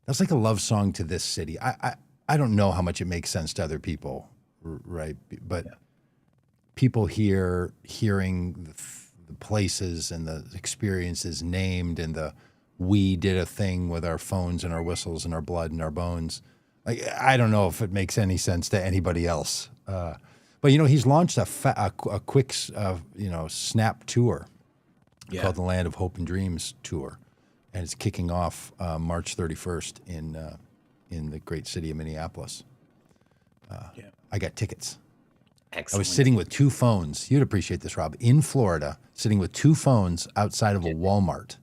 [SPEAKER 1] that's like a love song to this city. I don't know how much it makes sense to other people, right? But people here hearing the places and the experiences named, and we did a thing with our phones and our whistles and our blood and our bones. Like, I don't know if it makes any sense to anybody else. But he's launched a quick snap tour called the Land of Hope and Dreams tour, and it's kicking off March 31st in the great city of Minneapolis. I got tickets.
[SPEAKER 2] Excellent.
[SPEAKER 1] I was sitting with two phones. You'd appreciate this, Rob. In Florida, sitting with two phones outside of a Walmart.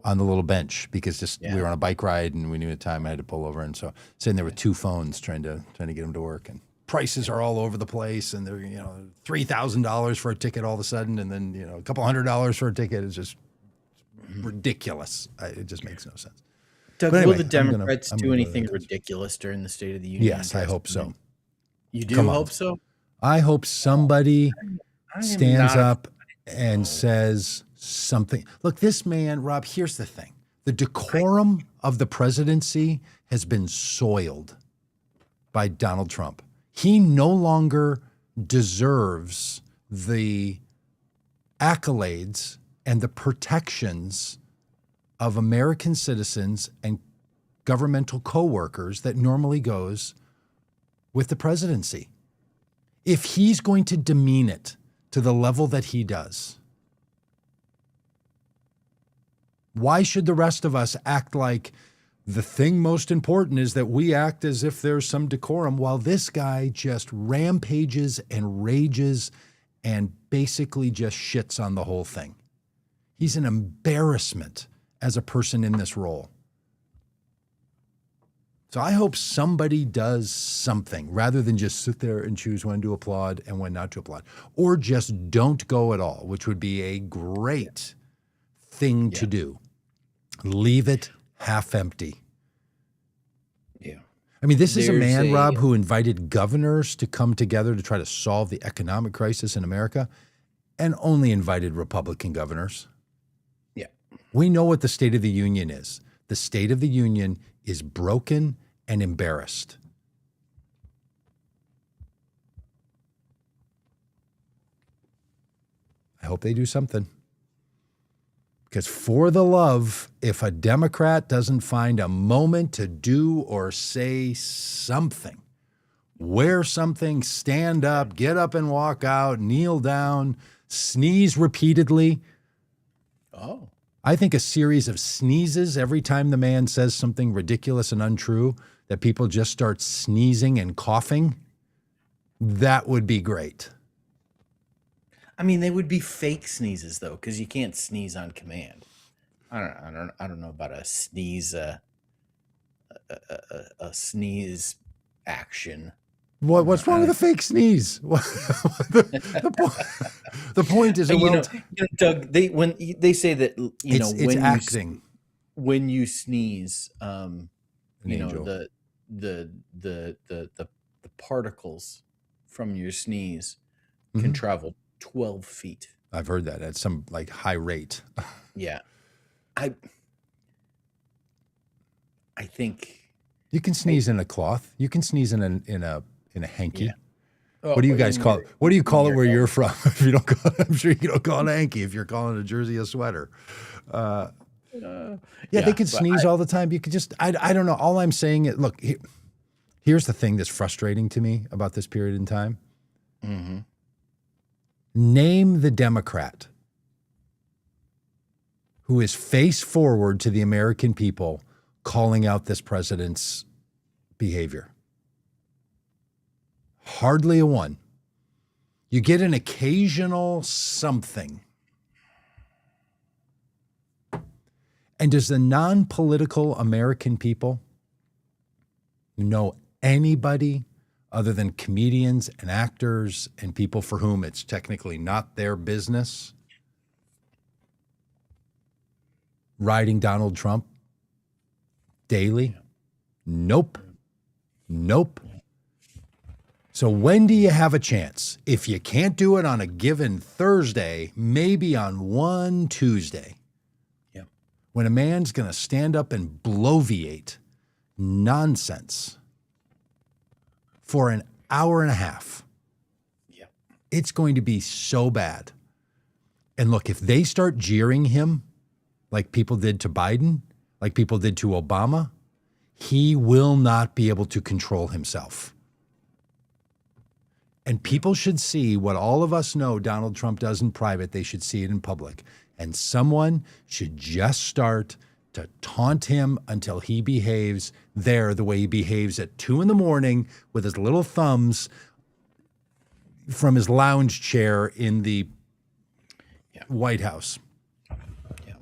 [SPEAKER 1] On the little bench, because we were on a bike ride and we knew at the time I had to pull over, and so sitting there with two phones trying to get them to work, and prices are all over the place, and they're $3,000 for a ticket all of a sudden, and then a couple $100 for a ticket is just ridiculous. It just makes no sense.
[SPEAKER 2] Doug, anyway, will the Democrats do anything ridiculous during the State of the Union?
[SPEAKER 1] Yes, I hope so.
[SPEAKER 2] You do hope so?
[SPEAKER 1] I hope somebody stands up and says something. Look, this man, Rob, here's the thing. The decorum of the presidency has been soiled by Donald Trump. He no longer deserves the accolades and the protections of American citizens and governmental co-workers that normally goes with the presidency. If he's going to demean it to the level that he does, why should the rest of us act like the thing most important is that we act as if there's some decorum, while this guy just rampages and rages and basically just shits on the whole thing? He's an embarrassment as a person in this role. So I hope somebody does something rather than just sit there and choose when to applaud and when not to applaud, or just don't go at all, which would be a great thing to do. Leave it half empty.
[SPEAKER 2] Yeah.
[SPEAKER 1] I mean, this is a man, Rob, who invited governors to come together to try to solve the economic crisis in America, and only invited Republican governors.
[SPEAKER 2] Yeah.
[SPEAKER 1] We know what the State of the Union is. The State of the Union is broken and embarrassed. I hope they do something. Because for the love, if a Democrat doesn't find a moment to do or say something, wear something, stand up, get up and walk out, kneel down, sneeze repeatedly.
[SPEAKER 2] Oh.
[SPEAKER 1] I think a series of sneezes every time the man says something ridiculous and untrue, that people just start sneezing and coughing, that would be great.
[SPEAKER 2] I mean, they would be fake sneezes though, because you can't sneeze on command. I don't know about a sneeze, a sneeze action.
[SPEAKER 1] What's wrong with a fake sneeze? the point is,
[SPEAKER 2] Doug, when they say that
[SPEAKER 1] it's acting.
[SPEAKER 2] When you sneeze,
[SPEAKER 1] the
[SPEAKER 2] particles from your sneeze can travel 12 feet.
[SPEAKER 1] I've heard that at some high rate.
[SPEAKER 2] Yeah. I think
[SPEAKER 1] you can sneeze in a cloth. You can sneeze in a hanky.
[SPEAKER 2] Yeah.
[SPEAKER 1] What do you guys call it? What do you call it where you're from? If you don't call it, I'm sure you don't call it a hanky if you're calling a jersey a sweater. They can sneeze all the time. You could just, I don't know. All I'm saying is, look, here's the thing that's frustrating to me about this period in time.
[SPEAKER 2] Mm-hmm.
[SPEAKER 1] Name the Democrat who is face forward to the American people calling out this president's behavior. Hardly a one. You get an occasional something. And does the non-political American people know anybody other than comedians and actors and people for whom it's technically not their business riding Donald Trump daily? Nope. So when do you have a chance? If you can't do it on a given Thursday, maybe on one Tuesday.
[SPEAKER 2] Yeah.
[SPEAKER 1] when a man's going to stand up and bloviate nonsense for an hour and a half, it's going to be so bad. And look, if they start jeering him like people did to Biden, like people did to Obama, he will not be able to control himself. And people should see what all of us know Donald Trump does in private. They should see it in public. And someone should just start to taunt him until he behaves there the way he behaves at 2 a.m. with his little thumbs from his lounge chair in the White House.
[SPEAKER 2] Yeah.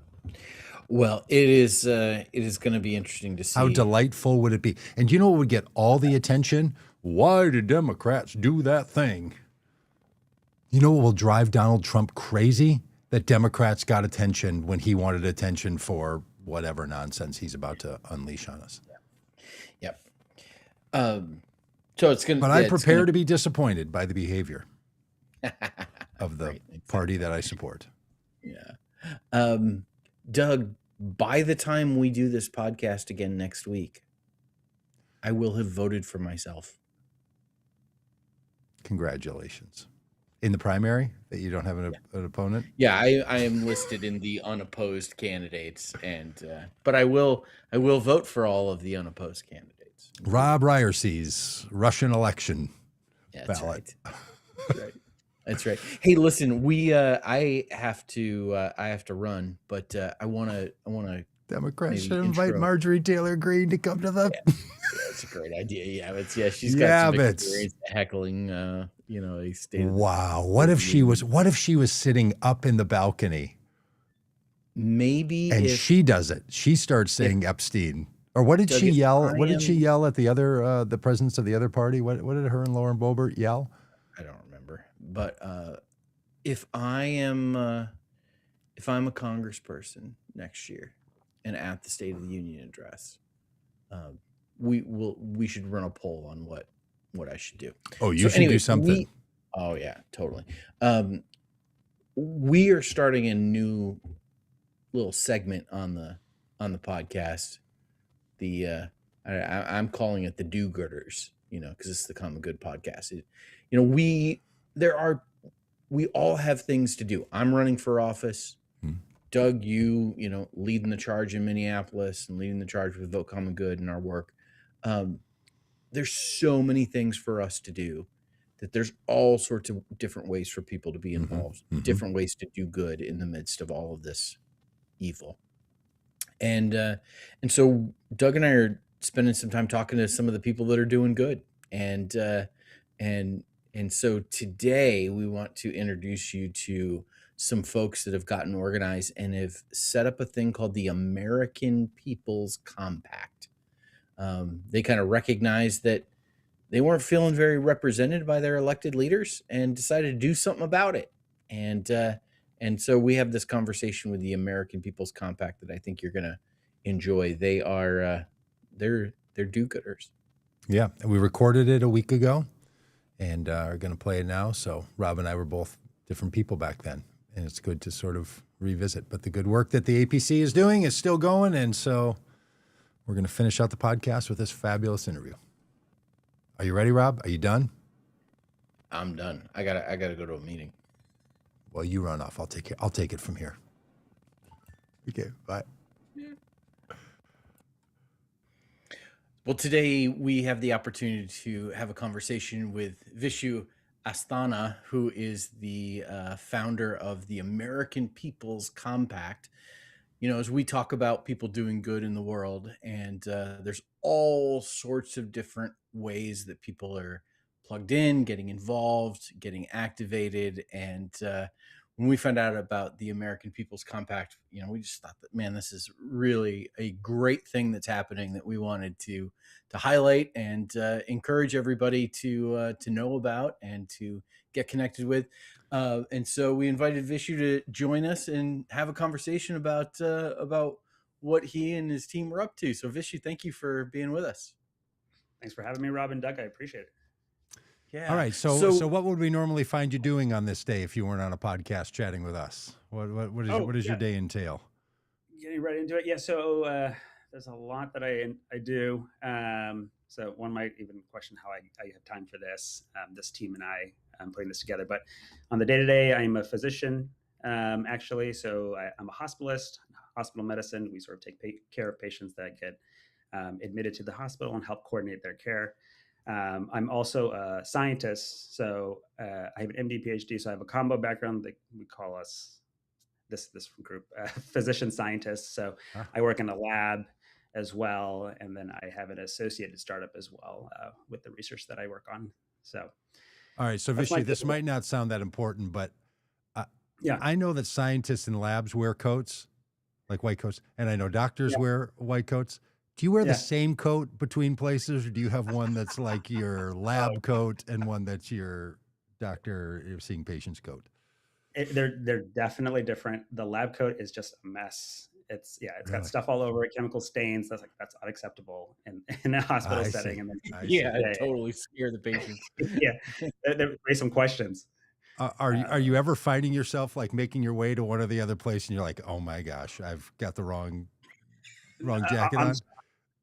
[SPEAKER 2] Well, it is going to be interesting to see.
[SPEAKER 1] How delightful would it be? And you know what would get all the attention? Why did Democrats do that thing? You know what will drive Donald Trump crazy? That Democrats got attention when he wanted attention for whatever nonsense he's about to unleash on us.
[SPEAKER 2] Yep. So it's going to.
[SPEAKER 1] But I prepare to be disappointed by the behavior of the party that I support.
[SPEAKER 2] Yeah. Doug, by the time we do this podcast again next week, I will have voted for myself.
[SPEAKER 1] Congratulations. In the primary that you don't have an opponent?
[SPEAKER 2] Yeah, I am listed in the unopposed candidates, and but I will vote for all of the unopposed candidates.
[SPEAKER 1] Rob Ryersey's Russian election
[SPEAKER 2] Right.
[SPEAKER 1] ballot.
[SPEAKER 2] That's right. That's right. Hey, listen, I have to run, but I want to.
[SPEAKER 1] Democrats should invite Marjorie Taylor Greene to come to the.
[SPEAKER 2] Yeah, that's a great idea. Yeah, she's got some experience heckling. A state.
[SPEAKER 1] Wow, what if she was sitting up in the balcony?
[SPEAKER 2] Maybe,
[SPEAKER 1] and she does it. She starts saying Epstein. Or what did she yell? What did she yell at the other the presidents of the other party? What did her and Lauren Boebert yell?
[SPEAKER 2] I don't remember. But if I'm a congressperson next year and at the State of the Union address, we should run a poll on what I should do.
[SPEAKER 1] Oh, you should do something.
[SPEAKER 2] Oh yeah, totally. We are starting a new little segment on the podcast. I'm calling it the do-gooders, because it's the Common Good podcast. We all have things to do. I'm running for office. Doug, you leading the charge in Minneapolis and leading the charge with Vote Common Good and our work. There's so many things for us to do that there's all sorts of different ways for people to be involved, different ways to do good in the midst of all of this evil. And so Doug and I are spending some time talking to some of the people that are doing good. And so today we want to introduce you to some folks that have gotten organized and have set up a thing called the American People's Compact. They kind of recognized that they weren't feeling very represented by their elected leaders and decided to do something about it. And so we have this conversation with the American People's Compact that I think you're going to enjoy. They are they're do-gooders.
[SPEAKER 1] Yeah, and we recorded it a week ago and are going to play it now. So Rob and I were both different people back then, and it's good to sort of revisit. But the good work that the APC is doing is still going, and so we're going to finish out the podcast with this fabulous interview. Are you ready, Rob? Are you done?
[SPEAKER 2] I'm done. I gotta go to a meeting.
[SPEAKER 1] Well, you run off. I'll take it from here. Okay, bye.
[SPEAKER 2] Yeah. Well, today we have the opportunity to have a conversation with Vishu Asthana, who is the founder of the American People's Compact. As we talk about people doing good in the world, and there's all sorts of different ways that people are plugged in, getting involved, getting activated. And when we found out about the American People's Compact, we just thought that, man, this is really a great thing that's happening that we wanted to highlight and encourage everybody to know about and to get connected with. And so we invited Vishu to join us and have a conversation about what he and his team were up to. So Vishu, thank you for being with us.
[SPEAKER 3] Thanks for having me, Rob and Doug. I appreciate it.
[SPEAKER 1] Yeah. All right. So what would we normally find you doing on this day if you weren't on a podcast chatting with us? What does your day entail?
[SPEAKER 3] getting right into it. Yeah. So there's a lot that I do. So one might even question how I have time for this. This team and I putting this together. But on the day to day, I'm a physician actually. So I'm a hospitalist, hospital medicine. We sort of take care of patients that get admitted to the hospital and help coordinate their care. I'm also a scientist, so I have an MD, PhD, so I have a combo background. That we call us this group physician scientists. So I work in a lab as well, and then I have an associated startup as well with the research that I work on. So,
[SPEAKER 1] all right. So Vishy, this might not sound that important, but
[SPEAKER 3] yeah,
[SPEAKER 1] I know that scientists in labs wear coats, like white coats, and I know doctors wear white coats. Do you wear the same coat between places, or do you have one that's like your lab coat and one that's your doctor seeing patients coat?
[SPEAKER 3] They're definitely different. The lab coat is just a mess. It's got stuff all over it, chemical stains. That's unacceptable in a hospital setting. And
[SPEAKER 2] then, totally scare the patients.
[SPEAKER 3] There raise some questions.
[SPEAKER 1] Are you ever finding yourself like making your way to one or the other place and you're like, oh my gosh, I've got the wrong jacket on?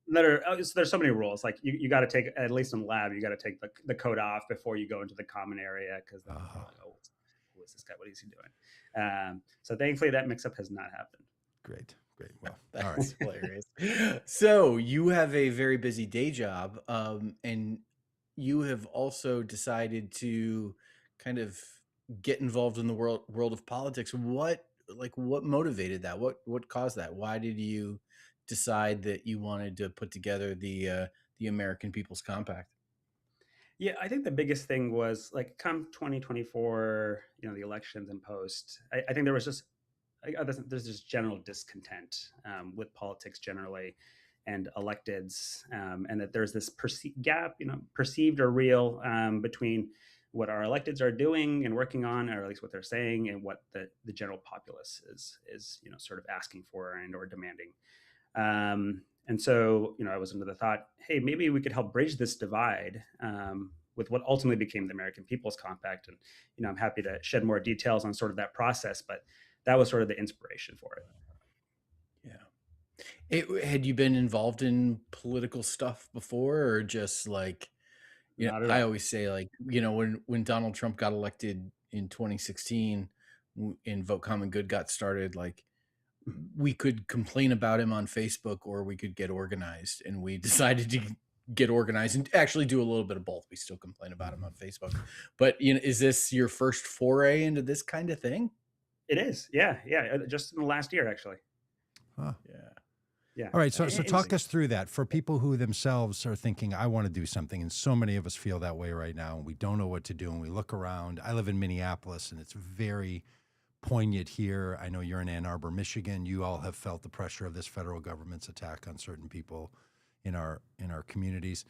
[SPEAKER 3] There's so many rules. Like you got to take, at least in lab, you got to take the coat off before you go into the common area, because then like, oh, who is this guy? What is he doing? So thankfully that mix-up has not happened.
[SPEAKER 1] Great.
[SPEAKER 2] Well, that's hilarious. So you have a very busy day job, and you have also decided to kind of get involved in the world of politics. What motivated that? What caused that? Why did you decide that you wanted to put together the American People's Compact?
[SPEAKER 3] Yeah, I think the biggest thing was like come 2024, the elections and post. I think there was just there's just general discontent with politics generally and electeds, and that there's this gap, perceived or real, between what our electeds are doing and working on, or at least what they're saying, and what the general populace is sort of asking for and or demanding. And so, I was under the thought, hey, maybe we could help bridge this divide with what ultimately became the American People's Compact. And, I'm happy to shed more details on sort of that process, but that was sort of the inspiration for it.
[SPEAKER 2] Yeah. Had you been involved in political stuff before, or just like, I always say, like, when Donald Trump got elected in 2016 and Vote Common Good got started, like, we could complain about him on Facebook or we could get organized, and we decided to get organized and actually do a little bit of both. We still complain about him on Facebook, but is this your first foray into this kind of thing?
[SPEAKER 3] It is. Yeah. Just in the last year, actually.
[SPEAKER 1] Huh.
[SPEAKER 3] Yeah.
[SPEAKER 1] All right. So talk us through that for people who themselves are thinking, I want to do something. And so many of us feel that way right now, and we don't know what to do. And we look around. I live in Minneapolis, and it's very poignant here. I know you're in Ann Arbor, Michigan. You all have felt the pressure of this federal government's attack on certain people in our communities.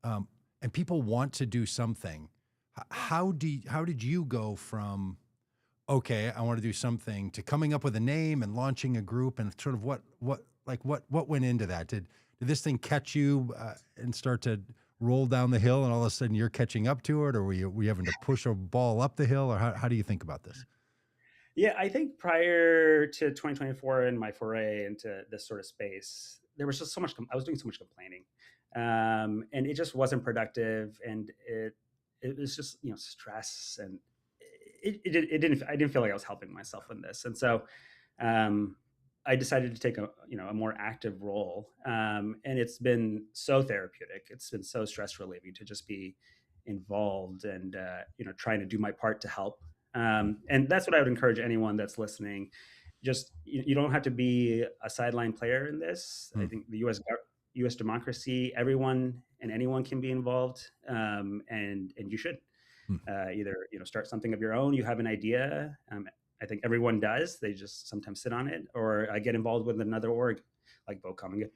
[SPEAKER 1] And people want to do something. How did you go from, okay, I want to do something, to coming up with a name and launching a group, and sort of what went into that? Did this thing catch you and start to roll down the hill, and all of a sudden you're catching up to it, or were you having to push a ball up the hill, or how do you think about this?
[SPEAKER 3] Yeah, I think prior to 2024 and my foray into this sort of space, there was just so much, I was doing so much complaining, and it just wasn't productive. And it was just, stress, and I didn't feel like I was helping myself in this. And so, I decided to take a more active role. And it's been so therapeutic. It's been so stress relieving to just be involved and, trying to do my part to help. And that's what I would encourage anyone that's listening. Just, you don't have to be a sideline player in this. I think the U.S. democracy, everyone and anyone can be involved, and you should either start something of your own. You have an idea. I think everyone does. They just sometimes sit on it, or get involved with another org like Vote Common Good.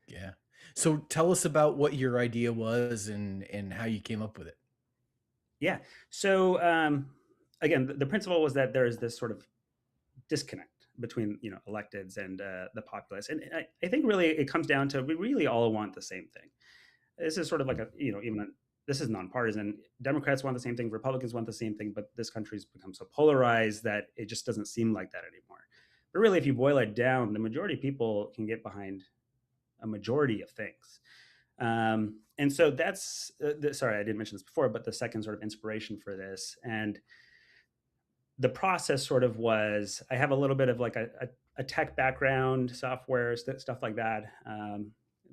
[SPEAKER 2] Yeah. So tell us about what your idea was and how you came up with it.
[SPEAKER 3] Yeah. So again, the principle was that there is this sort of disconnect between electeds and the populace, and I think really it comes down to we really all want the same thing. This is sort of like this is nonpartisan. Democrats want the same thing, Republicans want the same thing, but this country's become so polarized that it just doesn't seem like that anymore. But really, if you boil it down, the majority of people can get behind a majority of things. And so that's sorry, I didn't mention this before, but the second sort of inspiration for this, and the process sort of was, I have a little bit of like a tech background, software stuff like that,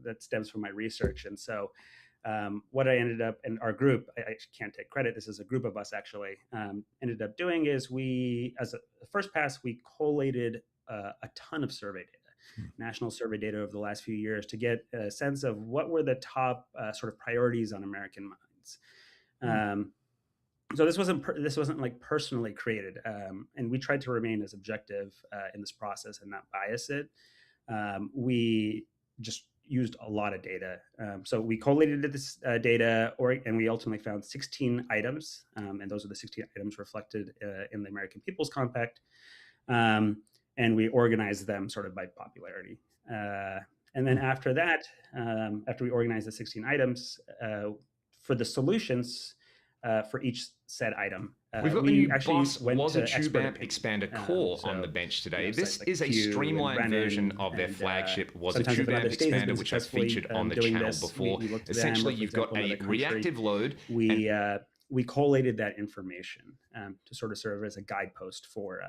[SPEAKER 3] that stems from my research. And so what I ended up, in our group, I can't take credit, this is a group of us actually, ended up doing is we, as a first pass, we collated a ton of survey data, national survey data over the last few years, to get a sense of what were the top sort of priorities on American minds. So this wasn't like personally created, and we tried to remain as objective in this process and not bias it. We just used a lot of data. So we collated this data, and we ultimately found 16 items, and those are the 16 items reflected in the American People's Compact. And we organized them sort of by popularity. And then after that, after we organized the 16 items, for the solutions for each said item,
[SPEAKER 4] We've got
[SPEAKER 3] we
[SPEAKER 4] the new
[SPEAKER 3] actually
[SPEAKER 4] boss
[SPEAKER 3] went
[SPEAKER 4] was
[SPEAKER 3] to
[SPEAKER 4] a tube amp
[SPEAKER 3] expert
[SPEAKER 4] expander
[SPEAKER 3] opinion.
[SPEAKER 4] core
[SPEAKER 3] So,
[SPEAKER 4] on the bench today.
[SPEAKER 3] you know,
[SPEAKER 4] This
[SPEAKER 3] sites like
[SPEAKER 4] is a
[SPEAKER 3] Pew and
[SPEAKER 4] streamlined
[SPEAKER 3] Brennan,
[SPEAKER 4] version of their
[SPEAKER 3] and,
[SPEAKER 4] flagship was a
[SPEAKER 3] sometimes
[SPEAKER 4] tube
[SPEAKER 3] if
[SPEAKER 4] amp
[SPEAKER 3] another state has been
[SPEAKER 4] expander, which I've
[SPEAKER 3] successfully
[SPEAKER 4] featured on the
[SPEAKER 3] doing
[SPEAKER 4] channel
[SPEAKER 3] this,
[SPEAKER 4] before.
[SPEAKER 3] we look to them,
[SPEAKER 4] Essentially,
[SPEAKER 3] or for
[SPEAKER 4] you've got
[SPEAKER 3] example,
[SPEAKER 4] a
[SPEAKER 3] another country.
[SPEAKER 4] reactive load.
[SPEAKER 3] We collated that information to sort of serve as a guidepost for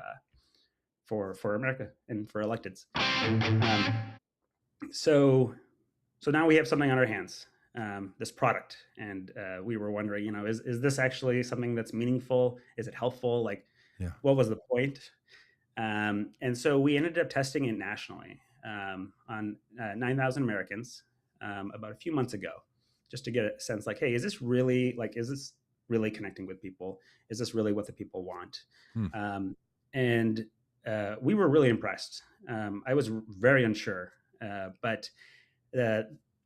[SPEAKER 3] America and for electeds. So now we have something on our hands, this product, and we were wondering, you know, is this actually something that's meaningful? Is it helpful? Like, what was the point? And so we ended up testing it nationally on 9,000 Americans about a few months ago, just to get a sense, like, hey, is this really connecting with people? Is this really what the people want? And we were really impressed. I was very unsure, but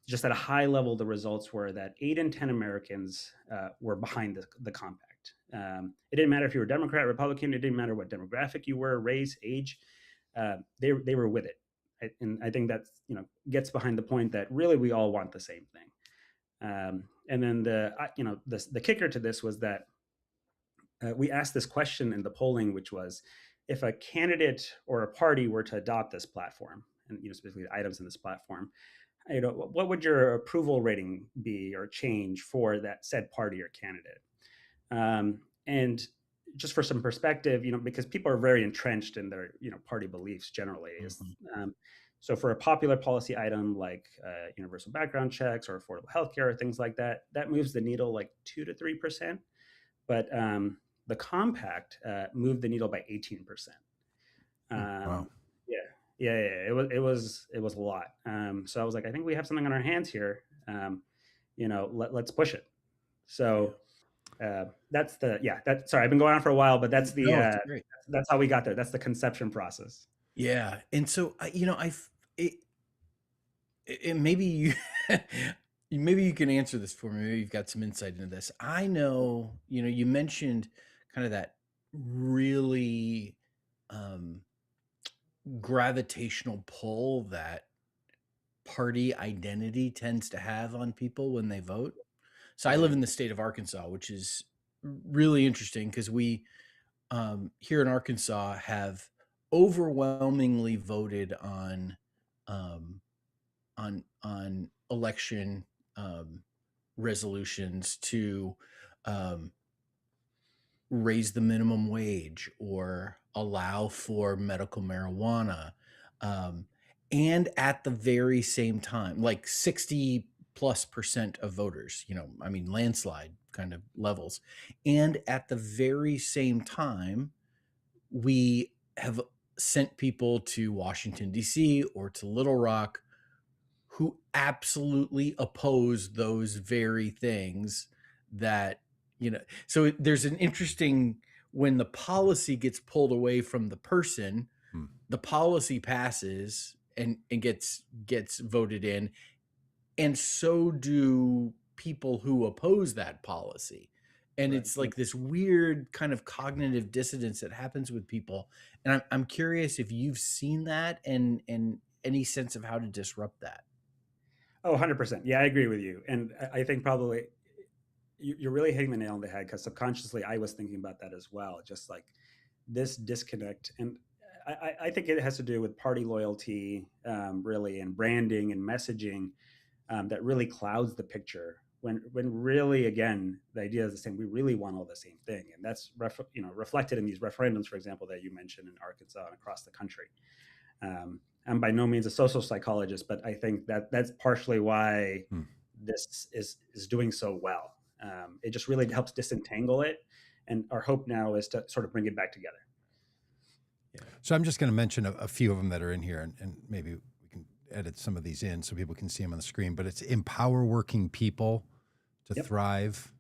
[SPEAKER 3] just at a high level, the results were that 8 in 10 Americans were behind the compact. It didn't matter if you were Democrat, Republican. It didn't matter what demographic you were, race, age. They were with it, and I think that, you know, gets behind the point that really we all want the same thing. And then the kicker to this was that we asked this question in the polling, which was, if a candidate or a party were to adopt this platform, and, you know, specifically the items in this platform, you know, what would your approval rating be or change for that said party or candidate? And just for some perspective, you know, because people are very entrenched in their, you know, party beliefs generally. So for a popular policy item like universal background checks or affordable healthcare or things like that, that moves the needle like 2 to 3%. But the compact moved the needle by 18%.
[SPEAKER 1] Wow.
[SPEAKER 3] Yeah, it was a lot. So I was like, I think we have something on our hands here. You know, let's push it. So that's sorry, I've been going on for a while, but that's that's how we got there. That's the conception process.
[SPEAKER 2] Yeah, and so you know, maybe you maybe you can answer this for me. Maybe you've got some insight into this. I know, you know, you mentioned kind of that really gravitational pull that party identity tends to have on people when they vote. So I live in the state of Arkansas, which is really interesting because we here in Arkansas have overwhelmingly voted on election resolutions to raise the minimum wage or allow for medical marijuana. And at the very same time, like 60+% of voters, you know, I mean, landslide kind of levels. And at the very same time, we have sent people to Washington, D.C. or to Little Rock who absolutely oppose those very things that, you know, so there's an interesting, when the policy gets pulled away from the person, the policy passes and gets voted in. And so do people who oppose that policy. And it's like this weird kind of cognitive dissonance that happens with people. And I'm curious if you've seen that and any sense of how to disrupt that.
[SPEAKER 3] Oh, 100%. Yeah, I agree with you. And I think probably you're really hitting the nail on the head, because subconsciously I was thinking about that as well. Just like this disconnect. And I think it has to do with party loyalty, really, and branding and messaging that really clouds the picture. When really, again, the idea is the same. We really want all the same thing, and that's reflected in these referendums, for example, that you mentioned in Arkansas and across the country. I'm by no means a social psychologist, but I think that's partially why this is doing so well. It just really helps disentangle it, and our hope now is to sort of bring it back together.
[SPEAKER 1] So I'm just going to mention a few of them that are in here, and maybe we can edit some of these in so people can see them on the screen. But it's empower working people to thrive,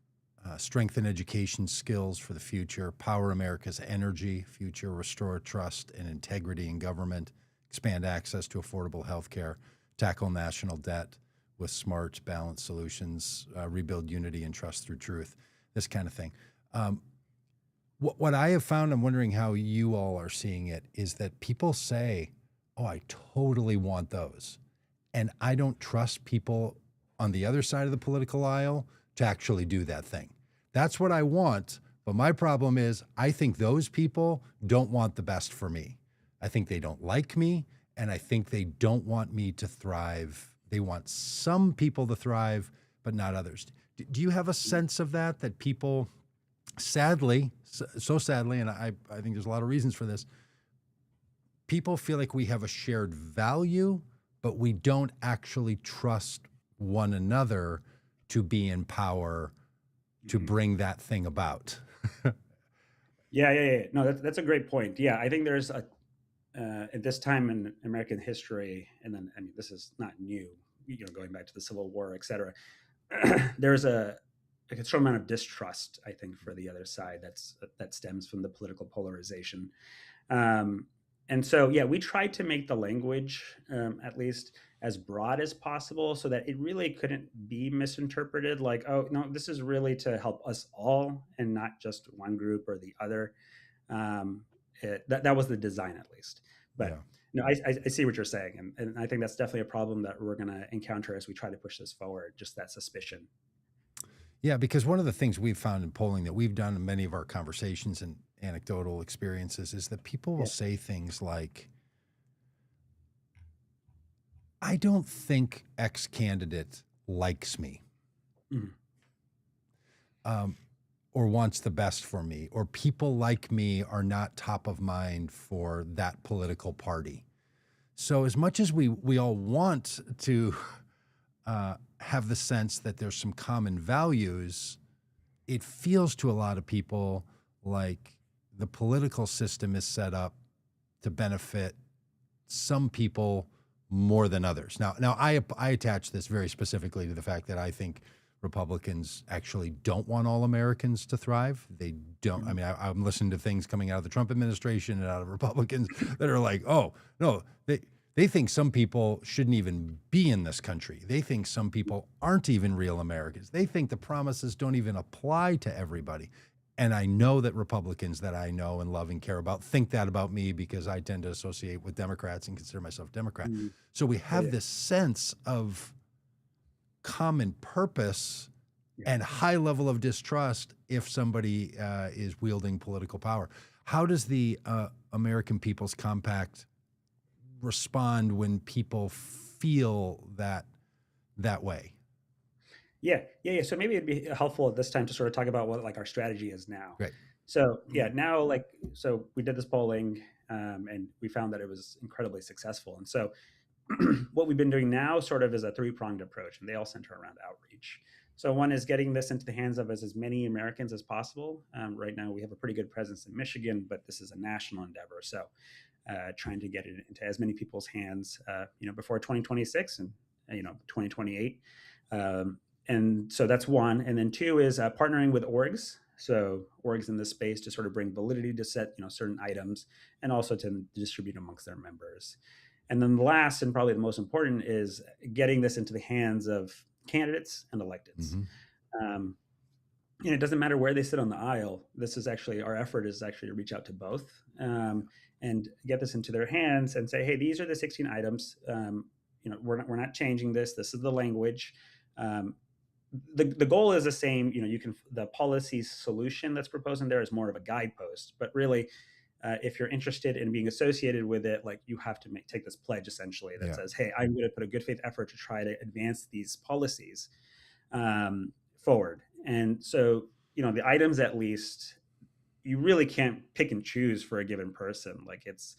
[SPEAKER 1] strengthen education skills for the future, power America's energy future, restore trust and integrity in government, expand access to affordable health care, tackle national debt with smart, balanced solutions, rebuild unity and trust through truth, this kind of thing. What I have found, I'm wondering how you all are seeing it, is that people say, oh, I totally want those. And I don't trust people on the other side of the political aisle to actually do that thing. That's what I want. But my problem is I think those people don't want the best for me. I think they don't like me, and I think they don't want me to thrive. They want some people to thrive, but not others. Do you have a sense of that people, sadly, so sadly, and I think there's a lot of reasons for this, people feel like we have a shared value, but we don't actually trust one another to be in power to bring that thing about?
[SPEAKER 3] Yeah. No, that's a great point. Yeah, I think there's at this time in American history, and then I mean this is not new, going back to the Civil War, et cetera. There's a considerable amount of distrust, I think, for the other side that stems from the political polarization. And so, yeah, we tried to make the language, at least, as broad as possible so that it really couldn't be misinterpreted like, oh, no, this is really to help us all and not just one group or the other. That was the design, at least. But no, I see what you're saying. And I think that's definitely a problem that we're going to encounter as we try to push this forward, just that suspicion.
[SPEAKER 1] Yeah, because one of the things we've found in polling that we've done in many of our conversations and anecdotal experiences is that people will say things like, I don't think X candidate likes me, or wants the best for me, or people like me are not top of mind for that political party. So as much as we all want to have the sense that there's some common values, it feels to a lot of people like the political system is set up to benefit some people more than others. Now I attach this very specifically to the fact that I think Republicans actually don't want all Americans to thrive. They don't. I mean, I'm listening to things coming out of the Trump administration and out of Republicans that are like, oh, no, they think some people shouldn't even be in this country. They think some people aren't even real Americans. They think the promises don't even apply to everybody. And I know that Republicans that I know and love and care about think that about me because I tend to associate with Democrats and consider myself Democrat. So we have this sense of common purpose and high level of distrust if somebody is wielding political power. How does the American People's Compact respond when people feel that way?
[SPEAKER 3] Yeah. So maybe it'd be helpful at this time to sort of talk about what like our strategy is now.
[SPEAKER 1] Right.
[SPEAKER 3] So now so we did this polling and we found that it was incredibly successful. And so what we've been doing now sort of is a three-pronged approach, and they all center around outreach. So one is getting this into the hands of as many Americans as possible. Right now we have a pretty good presence in Michigan, but this is a national endeavor. So trying to get it into as many people's hands, before 2026 and 2028. And so that's one. And then two is partnering with orgs. So orgs in this space to sort of bring validity to set, certain items and also to distribute amongst their members. And then the last and probably the most important is getting this into the hands of candidates and electeds. It doesn't matter where they sit on the aisle. This is actually our effort is actually to reach out to both and get this into their hands and say, hey, these are the 16 items. We're not changing this. This is the language. The goal is the same. The policy solution that's proposed in there is more of a guidepost, but really if you're interested in being associated with it, like you have to take this pledge essentially that says, hey, I'm going to put a good faith effort to try to advance these policies forward. And so, the items, at least, you really can't pick and choose for a given person. Like it's,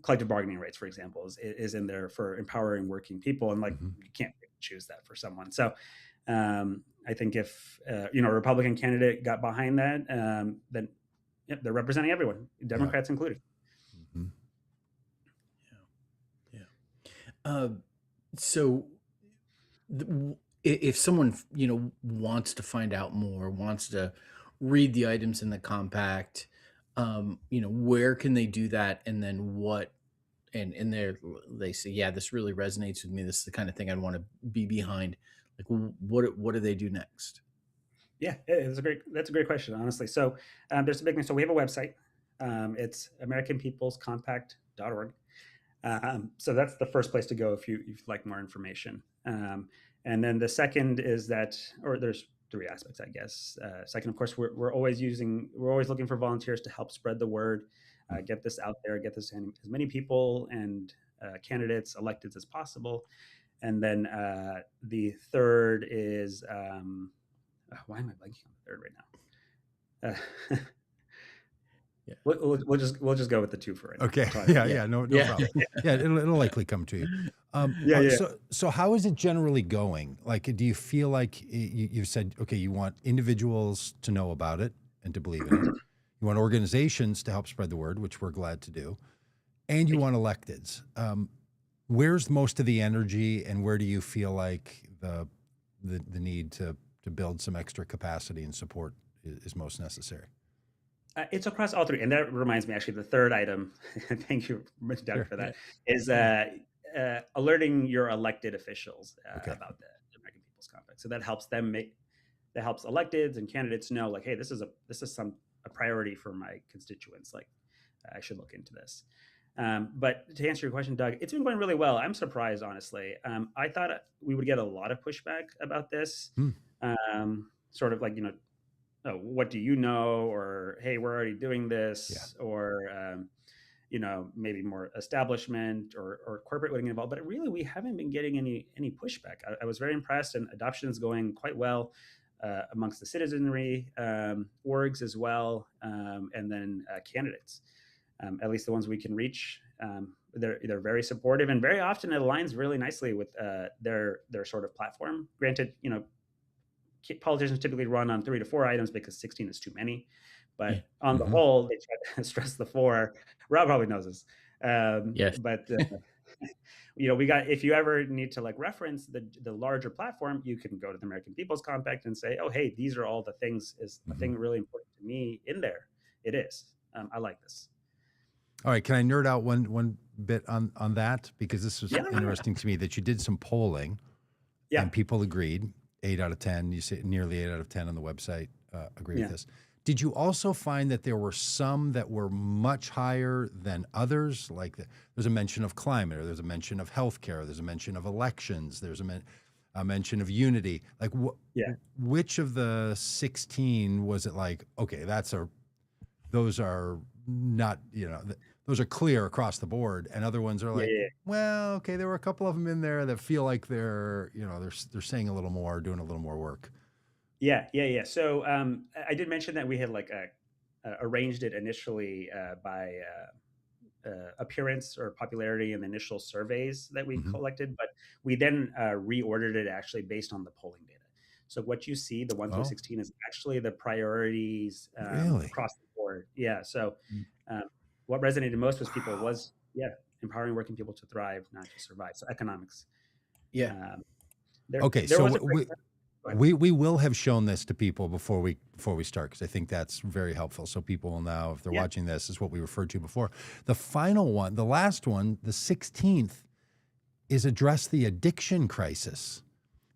[SPEAKER 3] collective bargaining rights, for example, is in there for empowering working people. And like, you can't pick and choose that for someone. So I think if, a Republican candidate got behind that, then they're representing everyone, Democrats included.
[SPEAKER 2] Mm-hmm. Yeah. So if someone, wants to find out more, wants to read the items in the compact, where can they do that? And then what, and they say, yeah, this really resonates with me. This is the kind of thing I'd want to be behind. Like, what do they do next?
[SPEAKER 3] Yeah, that's a great question, honestly. So there's a big thing. So we have a website. It's americanpeoplescompact.org. So that's the first place to go if you'd like more information. And then the second is that, or there's three aspects, I guess. Second, of course, we're always looking for volunteers to help spread the word, get this out there, get this to as many people and candidates, electeds as possible. And then the third is, why am I blanking on the third right now? Yeah. We'll just go with the two for right now.
[SPEAKER 1] Okay. Yeah. No problem. Yeah, it'll likely come to you. So how is it generally going? Like, do you feel like you've said, okay, you want individuals to know about it and to believe in it. You want organizations to help spread the word, which we're glad to do. And you want electeds. Where's most of the energy, and where do you feel like the need to build some extra capacity and support is most necessary?
[SPEAKER 3] It's across all three. And that reminds me, actually, the third item, thank you, Doug, for that, is alerting your elected officials about the American People's Compact. So that helps helps electeds and candidates know, like, hey, this is a priority for my constituents. Like, I should look into this. But to answer your question, Doug, it's been going really well. I'm surprised, honestly. I thought we would get a lot of pushback about this. Sort of like, oh, what do you know? Or, hey, we're already doing this. Or, maybe more establishment or corporate getting involved. But really, we haven't been getting any pushback. I was very impressed, and adoption is going quite well amongst the citizenry, orgs as well, and then candidates. At least the ones we can reach, they're very supportive, and very often it aligns really nicely with their sort of platform. Granted, politicians typically run on 3 to 4 items because 16 is too many, but on the whole, they try to stress the 4. Rob probably knows this.
[SPEAKER 2] Yes.
[SPEAKER 3] But we got, if you ever need to like reference the larger platform, you can go to the American People's Compact and say, oh, hey, these are all the things. Is the thing really important to me in there? It is. I like this.
[SPEAKER 1] All right, can I nerd out one bit on that? Because this was interesting to me that you did some polling, and people agreed. 8 out of 10. You say nearly 8 out of 10 on the website agree with this. Did you also find that there were some that were much higher than others? Like there's a mention of climate, or there's a mention of healthcare, there's a mention of elections, there's a mention of unity. Like which of the 16 was it like, okay, those are not, those are clear across the board, and other ones are like, well, okay, there were a couple of them in there that feel like they're saying a little more, doing a little more work.
[SPEAKER 3] Yeah. So I did mention that we had like arranged it initially by appearance or popularity in the initial surveys that we collected, but we then reordered it actually based on the polling data. So what you see, the 1 through 16, is actually the priorities across the board. Yeah. So what resonated most with people was empowering working people to thrive, not to survive. So economics.
[SPEAKER 2] Yeah.
[SPEAKER 1] We will have shown this to people before we start, because I think that's very helpful. So people will now, if they're watching this, is what we referred to before. The final one, the last one, the 16th, is address the addiction crisis.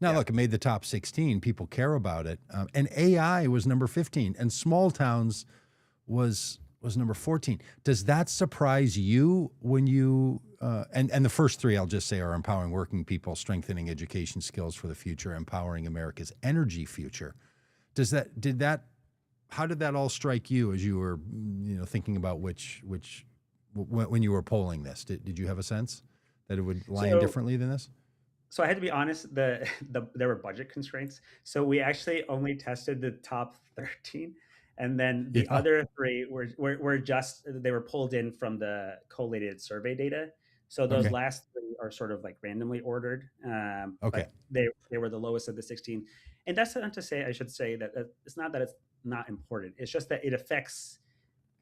[SPEAKER 1] Now, look, it made the top 16. People care about it. And AI was number 15, and small towns was number 14. Does that surprise you when you, and the first 3 I'll just say are empowering working people, strengthening education skills for the future, empowering America's energy future. Did that how did that all strike you as you were, thinking about when you were polling this? Did you have a sense that it would line
[SPEAKER 3] So
[SPEAKER 1] differently than this?
[SPEAKER 3] So I had to be honest, there were budget constraints. So we actually only tested the top 13, and then the
[SPEAKER 1] Yeah.
[SPEAKER 3] other three were just they were pulled in from the collated survey data. So those
[SPEAKER 1] Okay.
[SPEAKER 3] last three are sort of like randomly ordered,
[SPEAKER 1] Okay.
[SPEAKER 3] but they were the lowest of the 16. And that's not to say I should say that it's not that it's not important. It's just that it affects,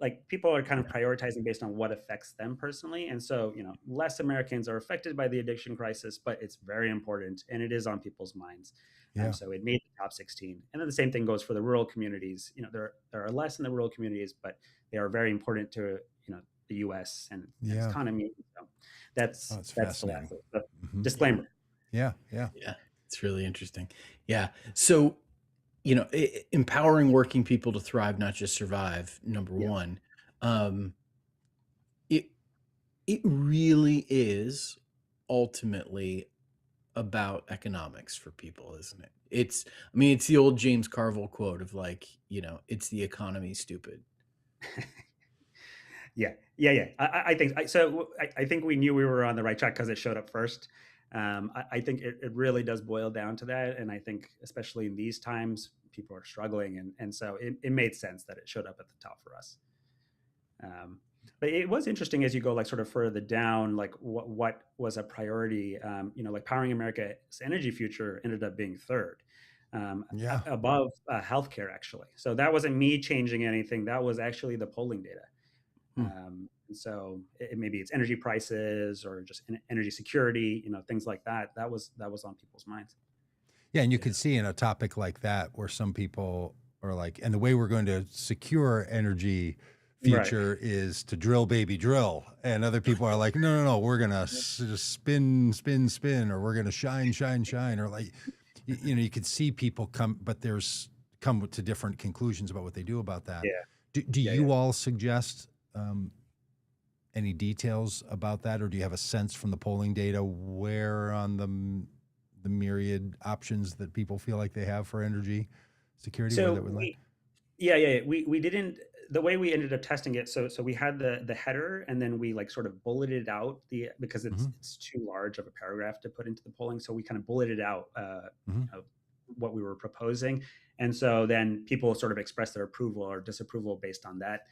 [SPEAKER 3] like, people are kind of prioritizing based on what affects them personally. And so, less Americans are affected by the addiction crisis, but it's very important and it is on people's minds.
[SPEAKER 1] Yeah.
[SPEAKER 3] So it made the top 16. And then the same thing goes for the rural communities. There are less in the rural communities, but they are very important to, the US and its economy. So that's the
[SPEAKER 1] fascinating.
[SPEAKER 3] last disclaimer.
[SPEAKER 1] Yeah.
[SPEAKER 2] Yeah. It's really interesting. Yeah. So, empowering working people to thrive, not just survive. Number one, it really is ultimately about economics for people, isn't it? It's the old James Carville quote of like, it's the economy, stupid.
[SPEAKER 3] Yeah. I think so. I think we knew we were on the right track because it showed up first. I think it really does boil down to that, and I think especially in these times, people are struggling, and so it made sense that it showed up at the top for us. But it was interesting as you go like sort of further down, like what was a priority. Like powering America's energy future ended up being third, above healthcare actually. So that wasn't me changing anything. That was actually the polling data. And so maybe it's energy prices or just energy security, things like that. That was on people's minds.
[SPEAKER 1] Yeah, and you could see in a topic like that where some people are like, and the way we're going to secure energy future is to drill, baby, drill. And other people are like, no, we're going to just spin, or we're going to shine. Or like, you could see people come to different conclusions about what they do about that.
[SPEAKER 3] Yeah.
[SPEAKER 1] Do you all suggest any details about that, or do you have a sense from the polling data where on the myriad options that people feel like they have for energy security?
[SPEAKER 3] So
[SPEAKER 1] where that would land?
[SPEAKER 3] we didn't, the way we ended up testing it. So we had the header, and then we like sort of bulleted out because it's too large of a paragraph to put into the polling. So we kind of bulleted out what we were proposing. And so then people sort of expressed their approval or disapproval based on that.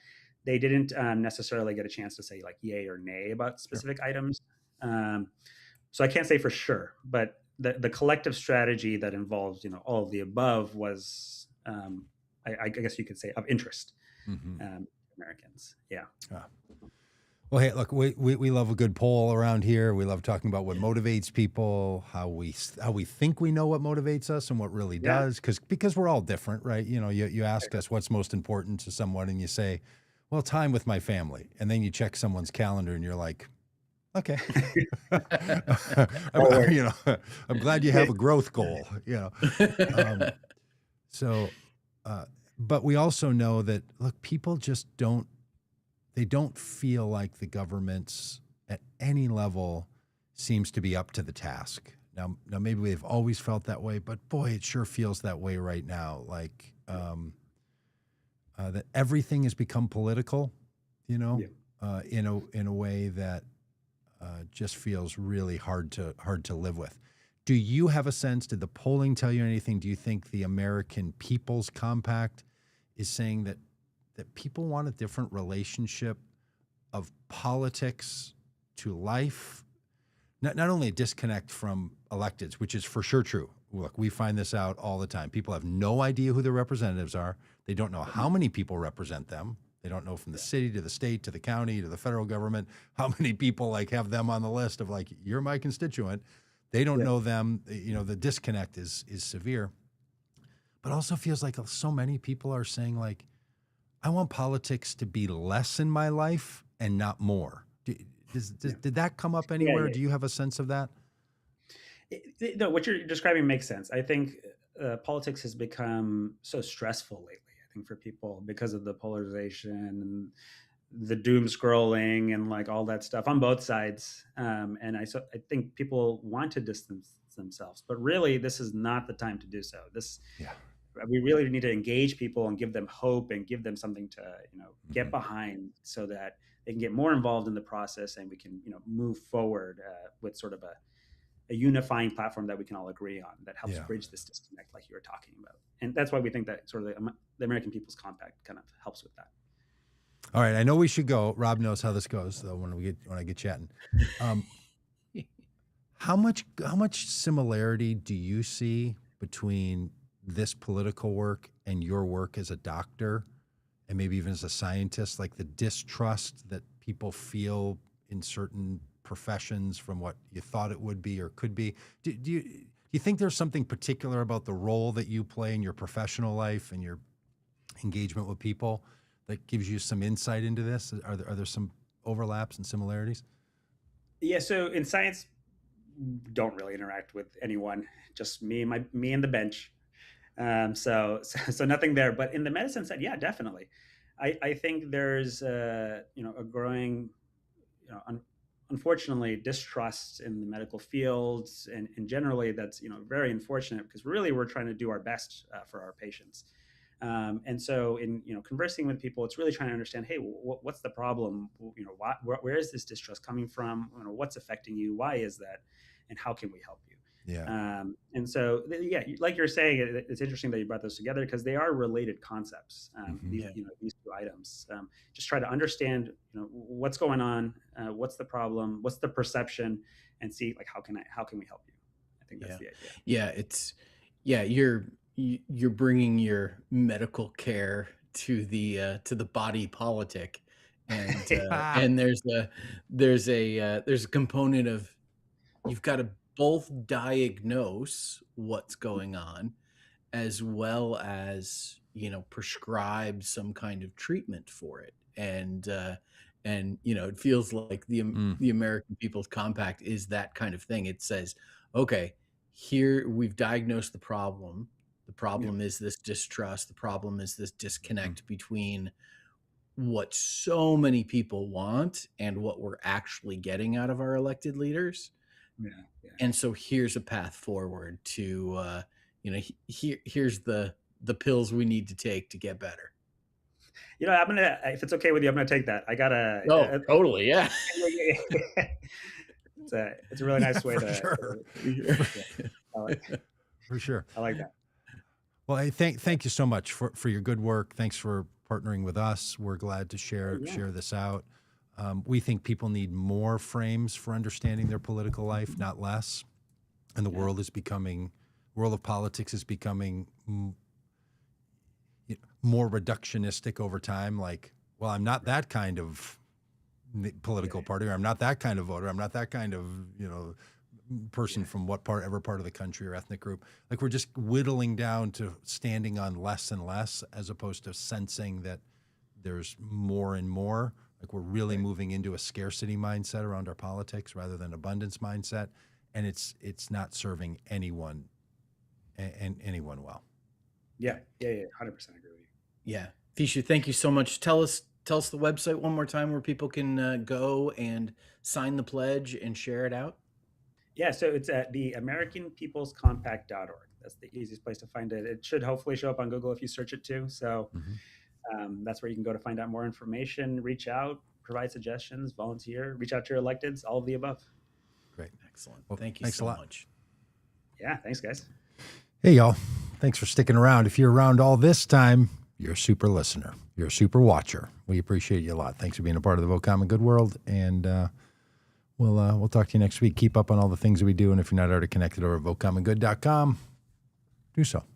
[SPEAKER 3] They didn't necessarily get a chance to say like yay or nay about specific items. So I can't say for sure, but the collective strategy that involves, all of the above was, I guess you could say, of interest to Americans. Yeah.
[SPEAKER 1] Well, hey, look, we love a good poll around here. We love talking about what motivates people, how we think we know what motivates us and what really does, because we're all different, right? You ask us what's most important to someone, and you say, well, time with my family, and then you check someone's calendar, and you're like, okay, I'm glad you have a growth goal, but we also know that, look, people just don't feel like the governments at any level seems to be up to the task. Now maybe we've always felt that way, but boy, it sure feels that way right now. Like that everything has become political, in a way that just feels really hard to live with. Do you have a sense? Did the polling tell you anything? Do you think the American People's Compact is saying that people want a different relationship of politics to life? Not only a disconnect from electeds, which is for sure true. Look, we find this out all the time. People have no idea who their representatives are. They don't know how many people represent them. They don't know from the city to the state to the county to the federal government how many people like have them on the list of like, you're my constituent. They don't know them. The disconnect is severe. But also feels like so many people are saying like, I want politics to be less in my life and not more. Did that come up anywhere? Do you have a sense of that?
[SPEAKER 3] No, what you're describing makes sense. I think politics has become so stressful lately, I think, for people because of the polarization and the doom scrolling and like all that stuff on both sides. And I think people want to distance themselves, but really this is not the time to do so. we really need to engage people and give them hope and give them something to, get behind so that they can get more involved in the process and we can, move forward with sort of a unifying platform that we can all agree on that helps bridge this disconnect like you were talking about. And that's why we think that sort of the American People's Compact kind of helps with that.
[SPEAKER 1] All right. I know we should go. Rob knows how this goes though when I get chatting. How much similarity do you see between this political work and your work as a doctor and maybe even as a scientist, like the distrust that people feel in certain professions from what you thought it would be or could be? Do you think there's something particular about the role that you play in your professional life and your engagement with people that gives you some insight into this? Are there some overlaps and similarities?
[SPEAKER 3] Yeah. So in science, don't really interact with anyone, just me and the bench. So nothing there. But in the medicine side, yeah, definitely. I think there's a growing, unfortunately, distrust in the medical fields, and generally that's very unfortunate because really we're trying to do our best for our patients. And so in conversing with people, it's really trying to understand, hey, what's the problem? Where is this distrust coming from? What's affecting you? Why is that? And how can we help you?
[SPEAKER 1] Yeah.
[SPEAKER 3] And so, yeah, like you're saying, it's interesting that you brought those together because they are related concepts. These two items. Just try to understand, what's going on, what's the problem, what's the perception, and see like how can we help you? I think that's the idea.
[SPEAKER 2] Yeah, you're bringing your medical care to the body politic, and and there's a component of you've got to both diagnose what's going on as well as prescribe some kind of treatment for it, and it feels like the American People's Compact is that kind of thing. It says, okay, here we've diagnosed the problem. The problem is this distrust. The problem is this disconnect between what so many people want and what we're actually getting out of our elected leaders. And so here's a path forward to, here's the pills we need to take to get better.
[SPEAKER 3] I'm gonna, if it's okay with you, I'm gonna take that. I gotta.
[SPEAKER 2] Totally, yeah.
[SPEAKER 3] It's a really nice way to.
[SPEAKER 1] Sure. For sure.
[SPEAKER 3] I like that.
[SPEAKER 1] Well, I thank you so much for your good work. Thanks for partnering with us. We're glad to share this out. We think people need more frames for understanding their political life, not less. And the world of politics is becoming more reductionistic over time. Like, well, I'm not that kind of political party, or I'm not that kind of voter. I'm not that kind of, person from whatever part of the country or ethnic group. Like, we're just whittling down to standing on less and less, as opposed to sensing that there's more and more. Like, we're really moving into a scarcity mindset around our politics rather than abundance mindset, and it's not serving anyone and anyone well.
[SPEAKER 3] Yeah, 100% agree with you.
[SPEAKER 2] Yeah, Fishu, thank you so much. Tell us the website one more time where people can go and sign the pledge and share it out.
[SPEAKER 3] Yeah, so it's at the AmericanPeoplesCompact.org. That's the easiest place to find it. It should hopefully show up on Google if you search it too. So that's where you can go to find out more information, reach out, provide suggestions, volunteer, reach out to your electeds, all of the above.
[SPEAKER 1] Great.
[SPEAKER 2] Excellent. Well, thank you so much.
[SPEAKER 3] Yeah, thanks, guys.
[SPEAKER 1] Hey, y'all. Thanks for sticking around. If you're around all this time, you're a super listener. You're a super watcher. We appreciate you a lot. Thanks for being a part of the Vote Common Good world. And we'll talk to you next week. Keep up on all the things that we do. And if you're not already connected over at votecommongood.com, do so.